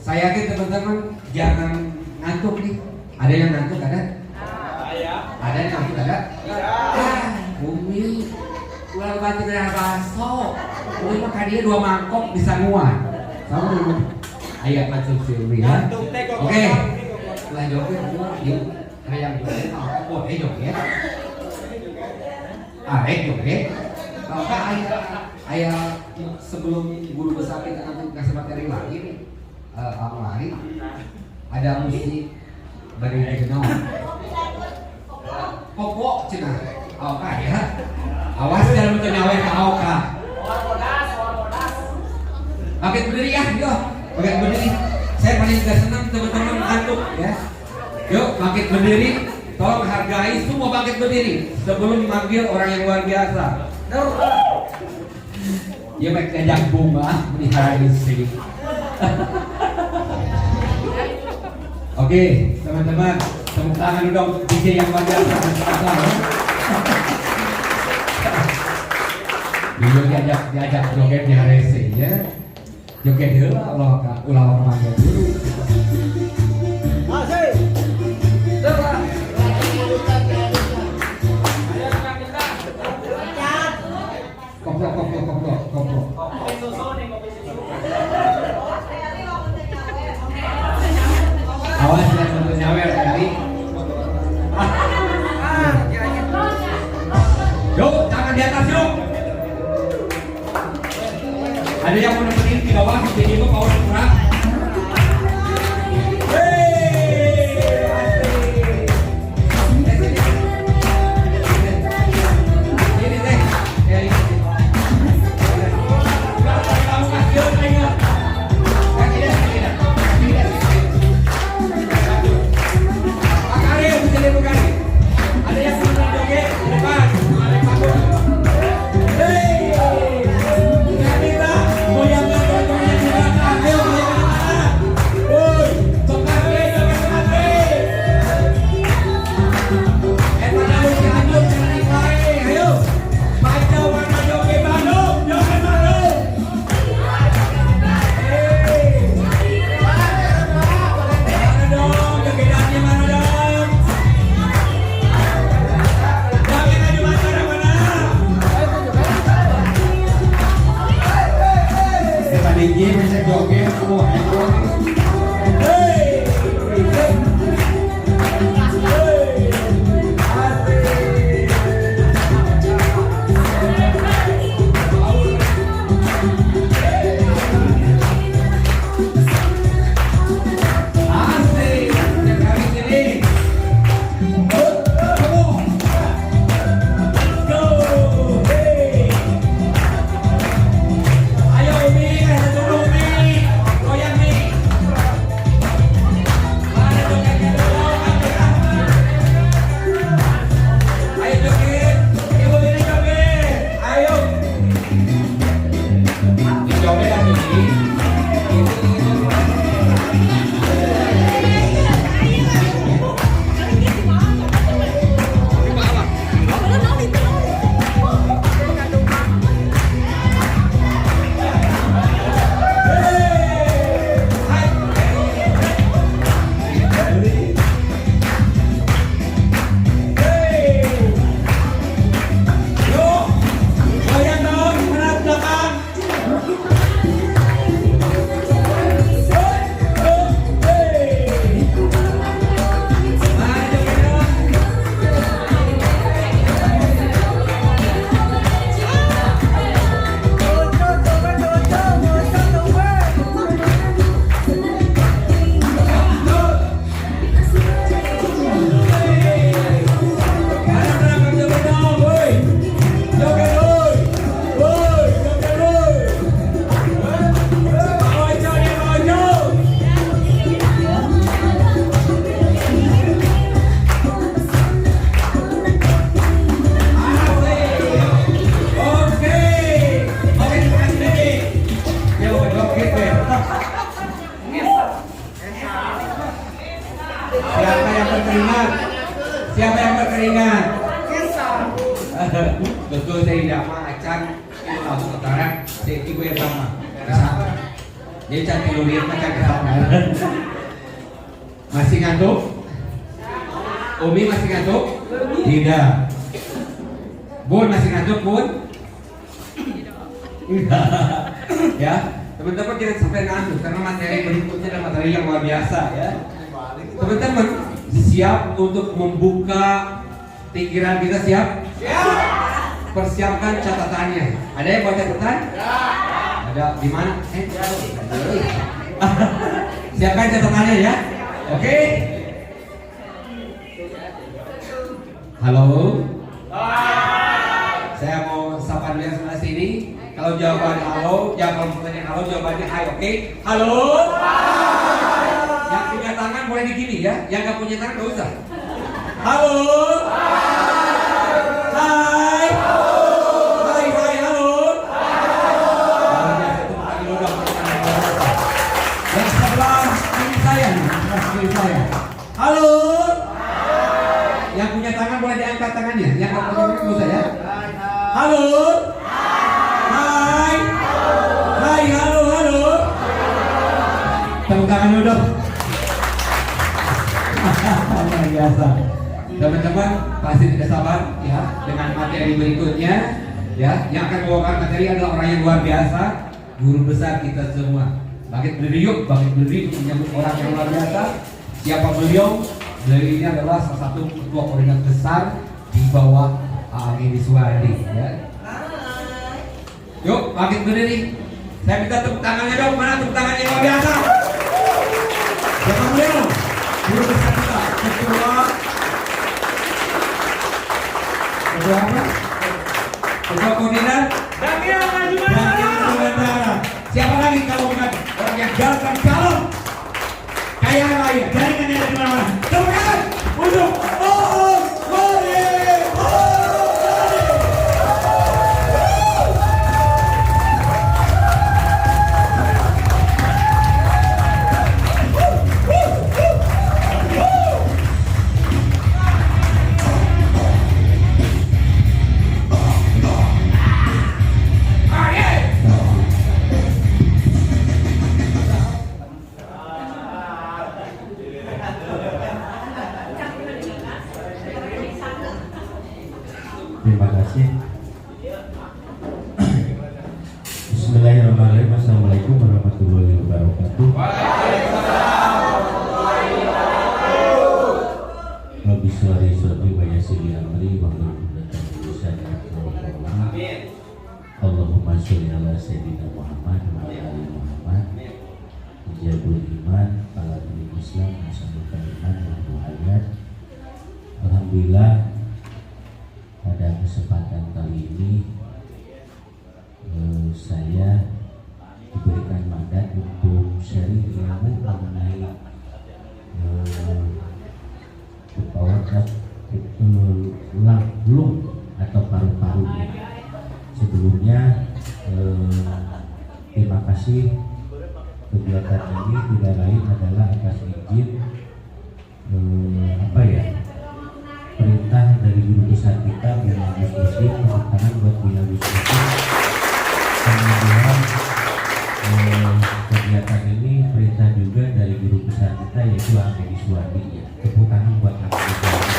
Saya yakin teman-teman jangan ngantuk nih. Ada yang ngantuk ada? Ada yang ngantuk ada? Umi ulah bantu dengan bakso. Umi makan dia 2 mangkok bisa muat. Tahu dulu. Ayo konsumsi Umi ya. Oke. Lah joget dia kayak joget apa joget. Joget. Kalau ayah sebelum guru besar kita nanti kasih materi lagi nih, lain ada musik dari Jenong. Popok cina, Aoka ya. Awas jangan betul nyawa ke Aoka. Pakai berdiri ya, yuk. Pakai berdiri. Saya paling gak senang teman-teman ngantuk ya. Yuk, bangkit berdiri. Tolong hargai semua bangkit berdiri sebelum memanggil orang yang luar biasa. Ya baik kejang bunga melihara isi. Oke, teman-teman, tepuk tangan dulu dong DJ yang luar biasa. Beliau diajak joget di HRC ya. Joget heula ulah remaja dulu. Asik. Koplok. Awas jangan sampai nyawer kali. Yuk, tangan di atas yuk. Ada yang mau nemenin di bawah, jadi itu power kurang. DJ bisa joget semua. Siapa yang berkeringat? Betul, saya tidak macan itu langsung ketaran. Saya ibu yang sama. Jadi cantik lu lihat macan kesana. Masih ngantuk? Umi masih ngantuk? Tidak. Bun masih ngantuk, Bun? Ya, teman-teman jangan sampai ngantuk karena materi berikutnya adalah materi yang luar biasa ya. Teman-teman siap untuk membuka pikiran kita, siap? Siap. Persiapkan catatannya. Ada yang buat catatan? Ya. Ada di mana? Siapkan catatannya ya. Oke. Halo. Saya mau sapa dulu yang sebelah sini. Kalau jawaban halo, kalau pertanyaan halo, jawabannya hai, oke? Halo. Yang punya tangan boleh digini ya, yang nggak punya tangan nggak usah. Halo. Hai. Hai, halo. Yang sebelah kiri saya, halo. Yang punya tangan boleh diangkat tangannya, yang nggak punya tangan nggak usah ya. Halo. Hai. Hai, halo. tangan dulu dong. Luar biasa. Teman-teman pasti tidak sabar ya dengan materi berikutnya ya. Yang akan membawakan materi adalah orang yang luar biasa, guru besar kita semua. Bangkit berdiri yuk, bangkit berdiri untuk menyambut orang yang luar biasa. Siapa beliau? Beliau ini adalah salah satu ketua koordinator besar di bawah Edi Suwardi ya. Yuk, bangkit berdiri. Saya minta tepuk tangannya dong. Mana tepuk tangannya yang luar biasa? Siapa beliau? Guru besar kita, ketua apa? Ketua koordinator Daniel Maju Bandara. Siapa lagi kalau bukan orang yang jalankan calon kaya lain jaringan yang ada di mana-mana. Tepuk tangan untuk Terima kasih. Bismillahirrahmanirrahim. Assalamualaikum warahmatullahi wabarakatuh. Rabbi sholli sholli wa yassir amri wa hlul 'uqdatam min lisani yafqahu qawli. Allahumma sholli ala sayyidina Muhammad wa ala ali Muhammad. Ijabul iman ala Islam masalukan iman wa muhayyad. Alhamdulillah, pada kesempatan kali ini saya diberikan mandat untuk sharing ilmu mengenai lung atau paru-paru. Sebelumnya terima kasih, kegiatan ini tidak lain adalah atas izin perintah dari guru besar kita Bila Muslim, tepuk tangan buat Bila Muslim. Kemudian kegiatan ini perintah juga dari guru besar kita yaitu Edi Suwardi ya. Tepuk tangan buat Edi Suwardi.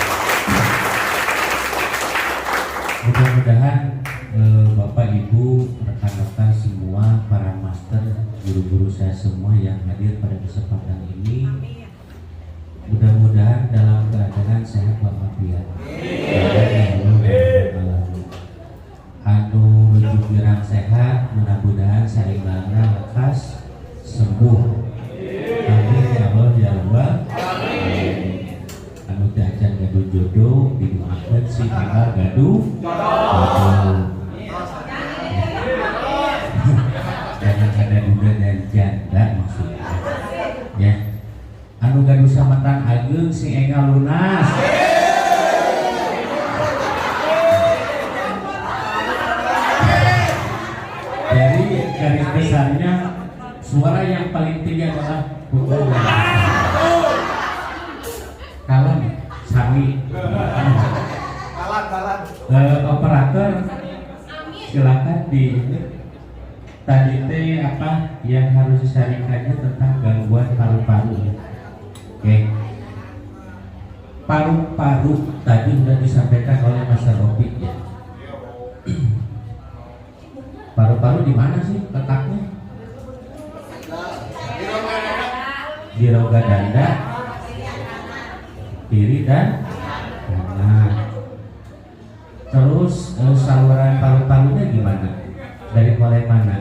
Mudah-mudahan Bapak Ibu, rekan-rekan semua, para master, guru-guru saya semua yang hadir pada kesempatan ini, mudah-mudahan dalam keadaan sehat walafiat. Anu menuju pirang sehat, mudah-mudahan saingana lekas sembuh. Amin ya Allah ya Allah. Anu teh acan gaduh jodoh, didoakeun si Angga gaduh jodoh. Jangan ada duda dan janda maksudnya. Ya. Anu gaduh samatang ageung si Engga lunas. Jadi garis besarnya suara yang paling tinggi adalah pukul. Kalam sawi. Operator silakan di tadi teh apa yang harus disaringkannya tentang gangguan paru-paru. Oke. Paru-paru tadi sudah disampaikan oleh Mas Robi ya. Paru-paru di mana sih letaknya? Di rongga dada, kiri dan kanan. Terus saluran paru-parunya gimana? Dari mulai mana?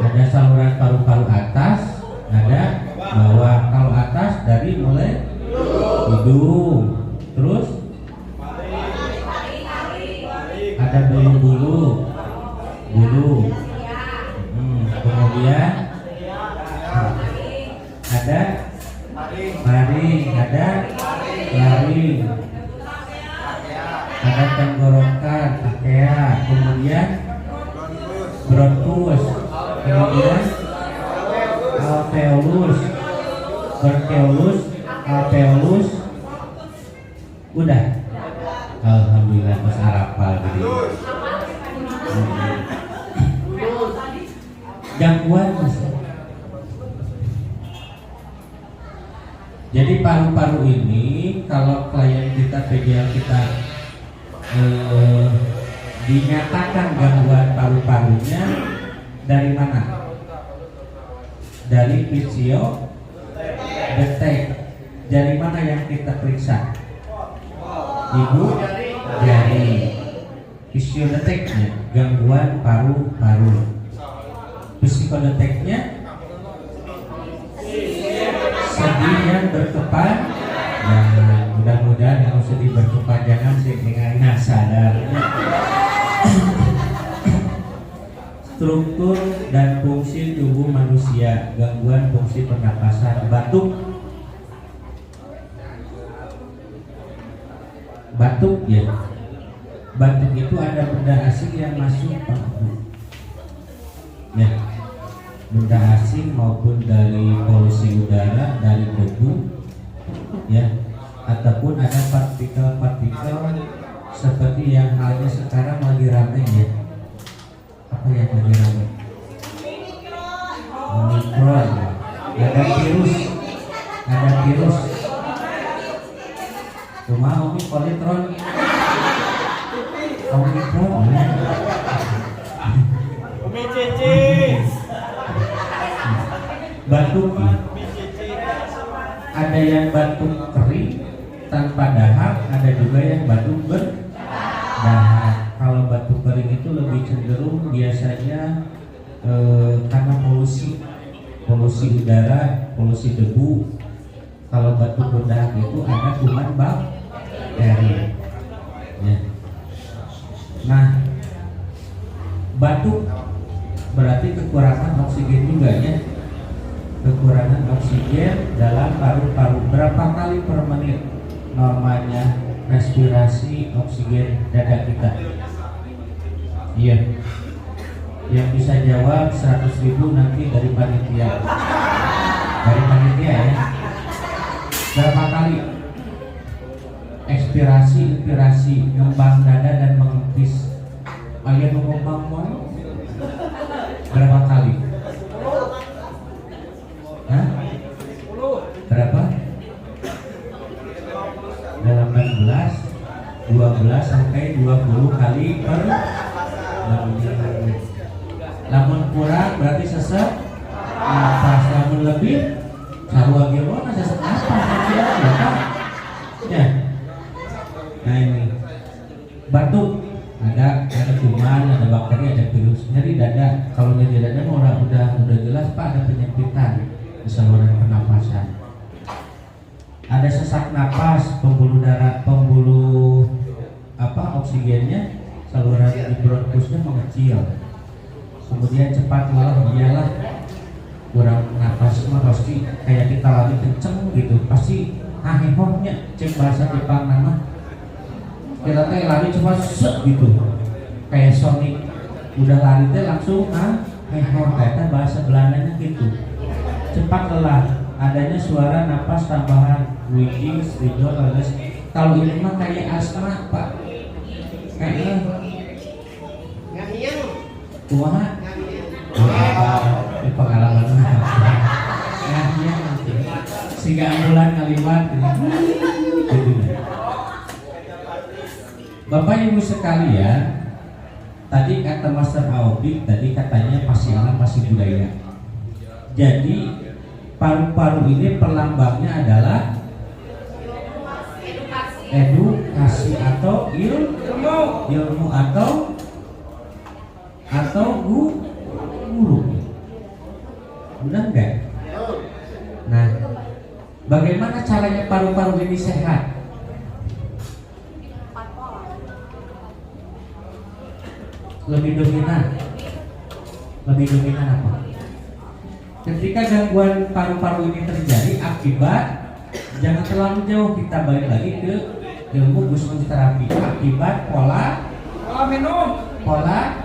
Ada saluran paru-paru atas, ada bawah. Kalau atas dari mulai hidung, terus ada bulu, kemudian ada maring, ada laring, ada tenggorokan, trachea, kemudian bronkus, kemudian alveolus, bronkeolus, alveolus, udah. Alhamdulillah Mas Arapal gitu. Gangguan Mas. paru-paru ini kalau klien kita PJL kita dinyatakan gangguan paru-parunya dari mana? Dari fisio detek. Dari mana yang kita periksa? Ibu jari. Fisiodeteknya gangguan paru-paru. Psikodeteknya sedih yang berkepanjangan. Mudah-mudahan yang sedih berkepanjangan sehingga sadar. Struktur dan fungsi tubuh manusia, gangguan fungsi pernapasan, batuk ya. Batuk itu ada benda asing yang masuk ya, benda asing maupun dari polusi udara, dari debu ya, ataupun ada partikel-partikel seperti yang halnya sekarang lagi ramai ya. Apa yang lagi ramai? Omikron. Ada virus. Cuma Omikron. Batuk. Ada yang batuk kering tanpa dahak, ada juga yang batuk berdahak. Kalau batuk kering itu lebih cenderung biasanya karena polusi udara, polusi debu. Kalau batuk berdahak itu ada kuman bakteri. Ya. Nah, batuk berarti kekurangan oksigen juga ya. Kekurangan oksigen dalam paru-paru. Berapa kali per menit normalnya respirasi oksigen dada kita? Iya. Yang bisa jawab 100.000 nanti dari panitia. Ya. Berapa kali ekspirasi, inspirasi, ngembang dada dan mengempis? Ayo ngomong berapa kali? Hah? Berapa? 18, 12 sampai 20 kali per menit. Lamun kurang berarti sesek napas, lamun lebih sarua gimana sesek napas ya. Nah ini batuk, ada kuman, ada bakteri, ada virus. Nyeri dada, kalau nyeri dada udah jelas Pak, ada penyempitan di saluran pernapasan. Ada sesak napas, pembuluh oksigennya, saluran di bronkusnya mengecil. Kemudian cepat lelah, iyalah kurang napas mah pasti kayak kita lari kenceng gitu, pasti hehongnya cek bahasa Jepang nama. Kita teh lari cuma set gitu, kayak Sonic, udah lari teh langsung hehong, kayak bahasa Belandanya gitu. Cepat lelah, adanya suara napas tambahan, wheezing, stridor, alias. Kalau ini mah kayak asma Pak, kayaknya kumaha? Di pengalaman sehingga ambulan ngaliwat gitu. Bapak Ibu sekalian, tadi kata Master Aobik, tadi katanya pasti alam pasti budaya. Jadi paru-paru ini perlambangnya adalah edukasi atau ilmu atau guru. Benar nggak? Nah, bagaimana caranya paru-paru ini sehat? Lebih dominan apa? Ketika gangguan paru-paru ini terjadi akibat, jangan terlalu jauh, kita balik lagi ke ilmu gusmus terapi. Akibat pola minum, pola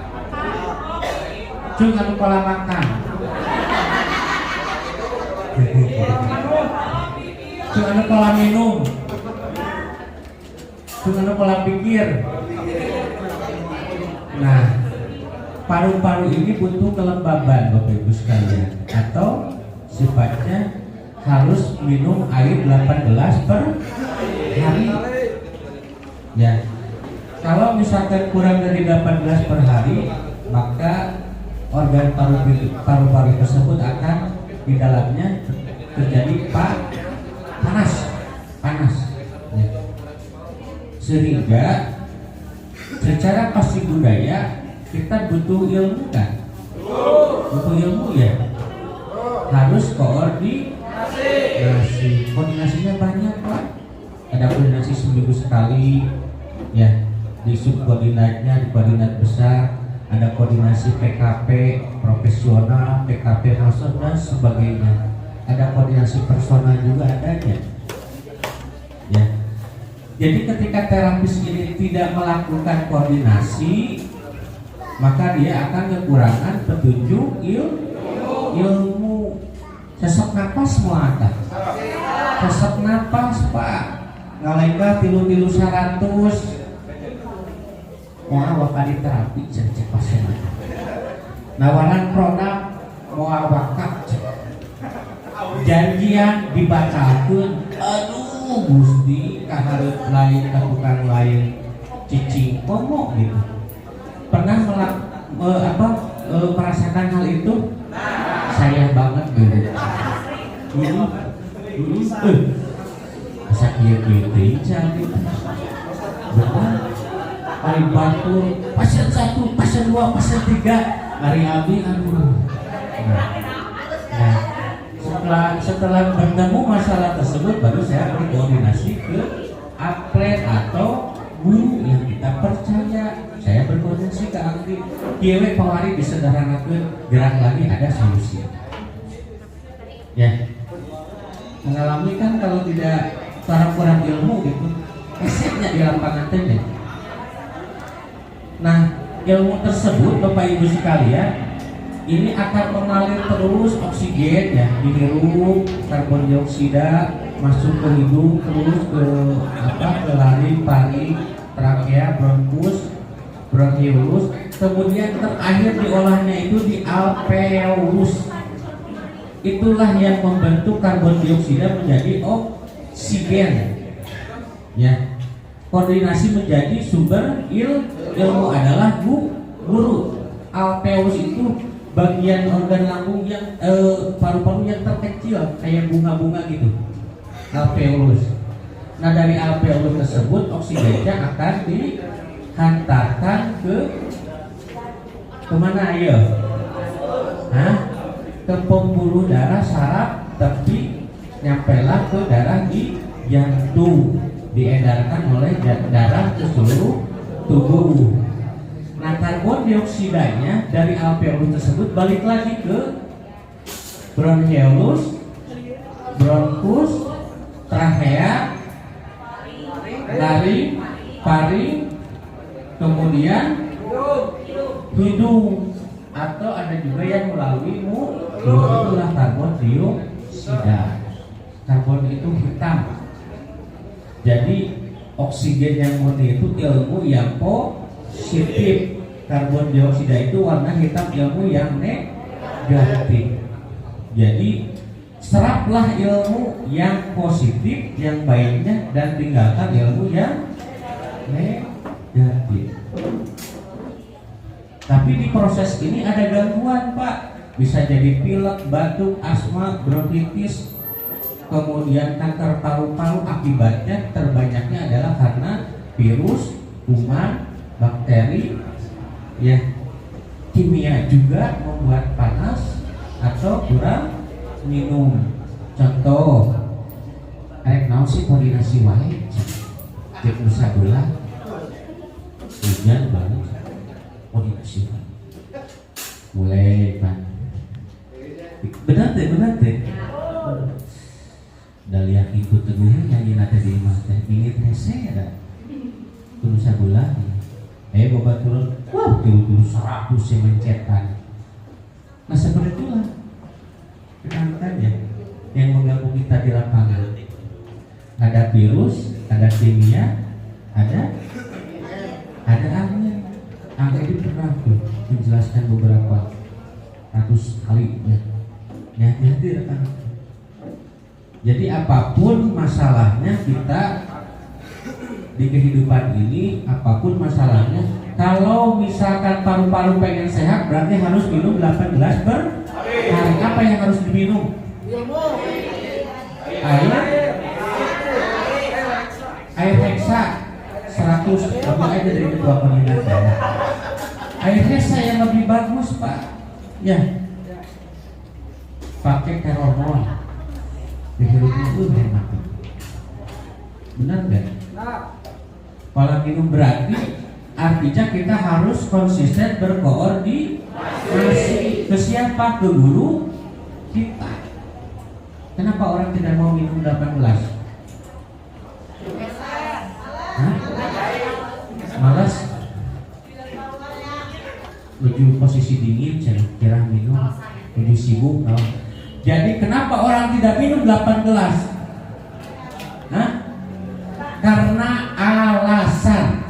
makan, pola minum, pola pikir. Nah, paru-paru ini butuh kelembaban Bapak Ibu sekalian, atau sifatnya harus minum air 18 per hari. Ya, kalau misalkan kurang dari 18 per hari, maka organ paru-paru tersebut akan di dalamnya terjadi panas. Ya. Sehingga secara pasti budaya kita butuh ilmu kan? Butuh ilmu ya. Harus koordinasinya banyak Pak. Ada koordinasi seminggu sekali, ya di subkoordinatnya, di koordinat besar, ada koordinasi PKP profesional, PKP masuk dan sebagainya. Ada koordinasi personal juga adanya. Ya. Jadi ketika terapis ini tidak melakukan koordinasi, maka dia akan kekurangan petunjuk ilmu. Sesak napas muatan. Sesak napas Pak. Ngalenggah tilu 100. Mau awak di terapi cek pasien. Nawaran produk mau awak janjian dibacakeun. Aduh Gusti, kahareup lain ka tukang lain cicing ngomong gitu. Pernah merasakan hal itu? Saya banget dulu. Masa kieu-kieu cantik. Benar. Hari batur, pasien 1, pasien 2, pasien 3, hari abi aduh. Nah, setelah bertemu masalah tersebut, baru saya berkoordinasi ke atlet atau guru yang kita percaya. Saya berkoordinasi ke ahli. Kieu pawari disederhanakeun, gerak lagi ada solusi. Ya. Mengalami kan kalau tidak kurang ilmu gitu, eseknya di lapangan teh. Nah, ilmu tersebut Bapak Ibu sekalian, ini akan mengalir terus oksigen ya, dihirup, karbon dioksida masuk ke hidung, terus ke laring, paru, trakea, bronkus, bronkiolus, kemudian terakhir diolahnya itu di alveolus. Itulah yang membentuk karbon dioksida menjadi oksigen. Ya. Koordinasi menjadi sumber ilmu adalah guru. Alveolus itu bagian organ lambung yang paru-paru yang terkecil kayak bunga-bunga gitu. Alveolus. Nah, dari alveolus tersebut oksigennya akan dihantarkan ke mana ya? Ke pembuluh darah saraf, tapi nyampelah ke darah di jantung, diedarkan oleh darah ke seluruh tubuh. Nah, karbon dioksidanya dari alveolus tersebut balik lagi ke bronkiolus, bronkus, trachea, laring, paring, kemudian hidung, atau ada juga yang melalui mulut. Itulah karbon dioksida. Karbon itu hitam. Jadi oksigen yang murni itu ilmu yang positif. Karbon dioksida itu warna hitam, ilmu yang negatif. Jadi seraplah ilmu yang positif, yang baiknya, dan tinggalkan ilmu yang negatif. Tapi di proses ini ada gangguan Pak. Bisa jadi pilek, batuk, asma, bronkitis, kemudian kanker paru-paru. Akibatnya terbanyaknya adalah karena virus, kuman, bakteri, ya. Kimia juga membuat panas atau kurang minum. Contoh, rek naon sih koordinasi wae cek nusa belah hujan banget koordinasi mulai kan benar teh Dahlia ikut teguhnya nyanyi nate di imah teh ini hese ada nusa belah boba turun wah turun 100 yang mencetan. Nah seperti itulah rekan-rekan ya yang mengganggu kita di lapangan. Ada virus, ada kimia, ada angin. Angin itu pernah menjelaskan beberapa ratus kali ya. Hati-hati rekan. Jadi apapun masalahnya kita di kehidupan ini, apapun masalahnya, kalau misalkan paru-paru pengen sehat berarti harus minum 8 gelas per hari. Apa yang harus diminum? Air heksa 100, lebih aja dari ketua pengingat saya. Air heksa yang lebih bagus Pak, ya pakai teromon, dihirupnya itu enak, benar nggak? Kalau minum berarti artinya kita harus konsisten berkoordinasi ke siapa? Ke guru kita. Kenapa orang tidak mau minum 8 gelas? Hah? Malas? Menuju posisi dingin, saya kira minum. Menuju sibuk, no. Jadi kenapa orang tidak minum 8 gelas? Hah? Karena alasan.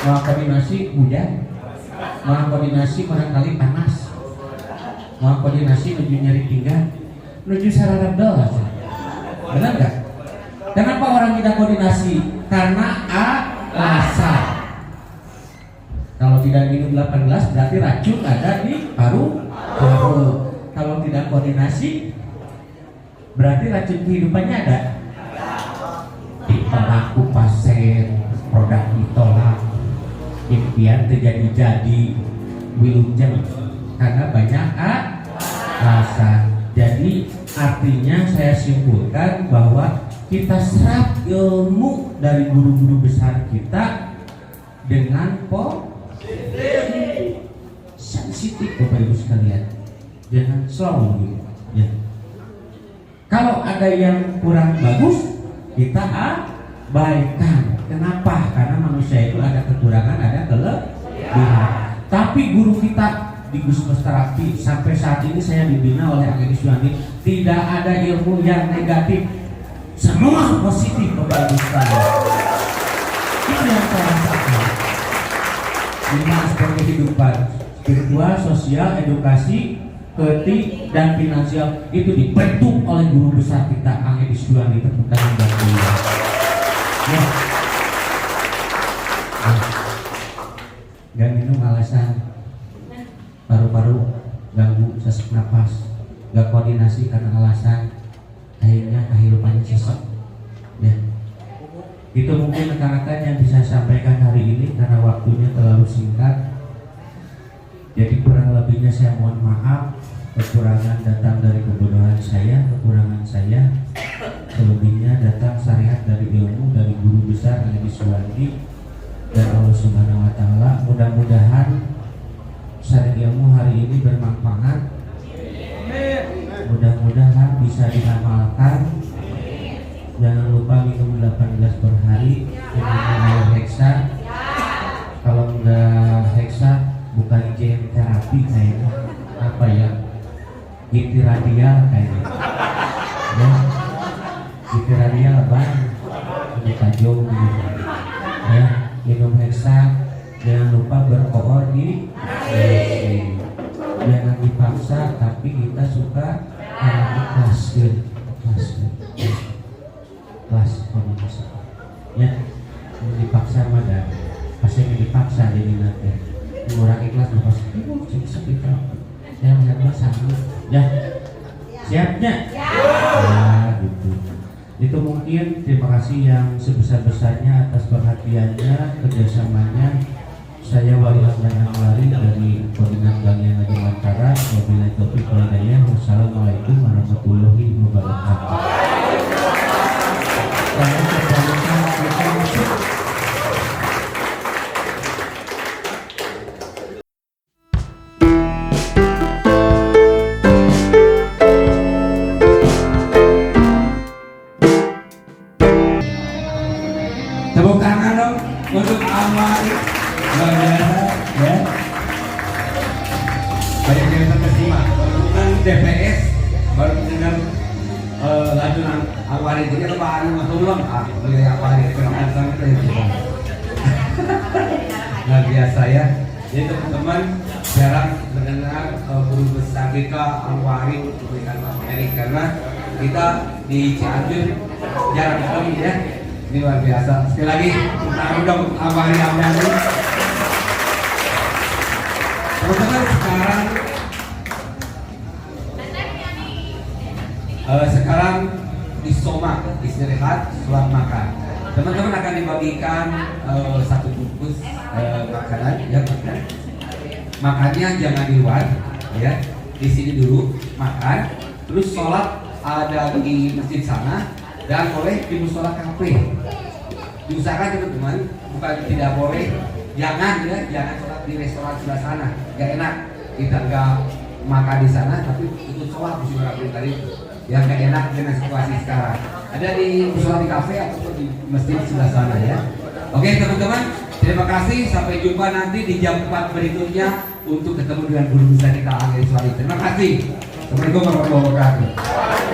Mau koordinasi hujan, mau koordinasi barangkali panas, mau koordinasi menuju nyeri pinggang, menuju saraf belas. Benar nggak? Kenapa orang tidak koordinasi? Karena alasan. Kalau tidak minum 8 gelas berarti racun ada di paru-paru. Kalau tidak koordinasi berarti racun kehidupannya ada di pelaku pasien, produk ditolak, impian terjadi wilujeng karena banyak alasan. Jadi artinya saya simpulkan bahwa kita serap ilmu dari guru-guru besar kita dengan sensitif Bapak Ibu sekalian, jangan slow gitu ya. Kalau ada yang kurang bagus kita abaikan. Kenapa? Karena manusia itu ada kekurangan, ada kelebihan. Tapi guru kita di Gusmus Terapi sampai saat ini saya dibina oleh Agnes Yuni, tidak ada ilmu yang negatif, semua positif Bapak Ibu sekalian. Itu yang saya rasakan. Lima aspek kehidupan, spiritual, sosial, edukasi, ketik, dan finansial itu dibentuk oleh guru besar kita Agnes Yuni. Tepuk tangan buat beliau. Ya. Gak minum alasan paru-paru ganggu sesak napas, gak koordinasi karena alasan akhirnya kehidupannya sesek. Ya. Itu mungkin rekan-rekan yang bisa saya sampaikan hari ini karena waktunya terlalu singkat. Jadi kurang lebihnya saya mohon maaf. Kekurangan datang dari kebodohan saya, kekurangan saya. Selebihnya datang syariat dari ilmu dari guru besar Agnes Yuni dan Allah Subhanahu wa taala. Mudah-mudahan syariat ilmu hari ini bermanfaat. Mudah-mudahan bisa diamalkan. Jangan lupa minum 8 gelas per hari, minum air heksa. Kalau enggak heksa bukan gen terapi kayaknya, apa ya? Giti radial kayaknya. Ya. Giti radial apa? Kita jauh gitu. Ya, minum heksa. Jangan lupa berkoordinasi. Jangan dipaksa, tapi kita suka ikhlas. Kelas komunikasi ya, dipaksa mada pasti dipaksa jadi nanti murah ikhlas lepas saya melihat sama ya siapnya ya gitu. Itu mungkin terima kasih yang sebesar-besarnya atas perhatiannya, kerjasamanya. Saya Wali Hamdan Amwari dari Koordinat Galian Haji Mantara. Wabillahi taufiq wal hidayah. Wassalamualaikum warahmatullahi wabarakatuh. Tepuk tangan dong untuk Amwari. Luar biasa ya. Banyak yang terkesima. Bukan DPS baru mendengar lanjutan Amwari itu kita Pak Anu Masulong milih Amwari kenal itu luar biasa ya. Jadi teman-teman jarang mendengar guru besar kita Al-Wahid memberikan materi karena kita di Cianjur jarang sekali ya. Ini luar biasa. Sekali lagi tangan dong Al-Wahid Amdani. Teman-teman sekarang di Soma istirahat setelah makan. Teman-teman akan dibagikan satu bungkus makanan ya makan. Makannya jangan di luar ya, di sini dulu makan, terus sholat ada di masjid sana dan boleh di musola kafe. Diusahakan teman-teman, bukan tidak boleh, jangan sholat di restoran sebelah sana, gak enak. Kita nggak makan di sana tapi ikut sholat di sini tadi. Yang gak enak dengan situasi sekarang. Ada di musola di kafe ataupun di masjid sebelah sana ya. Oke teman-teman, terima kasih. Sampai jumpa nanti di jam 4 berikutnya untuk ketemu dengan guru besar kita Angga Iswari. Terima kasih. Assalamualaikum warahmatullahi wabarakatuh.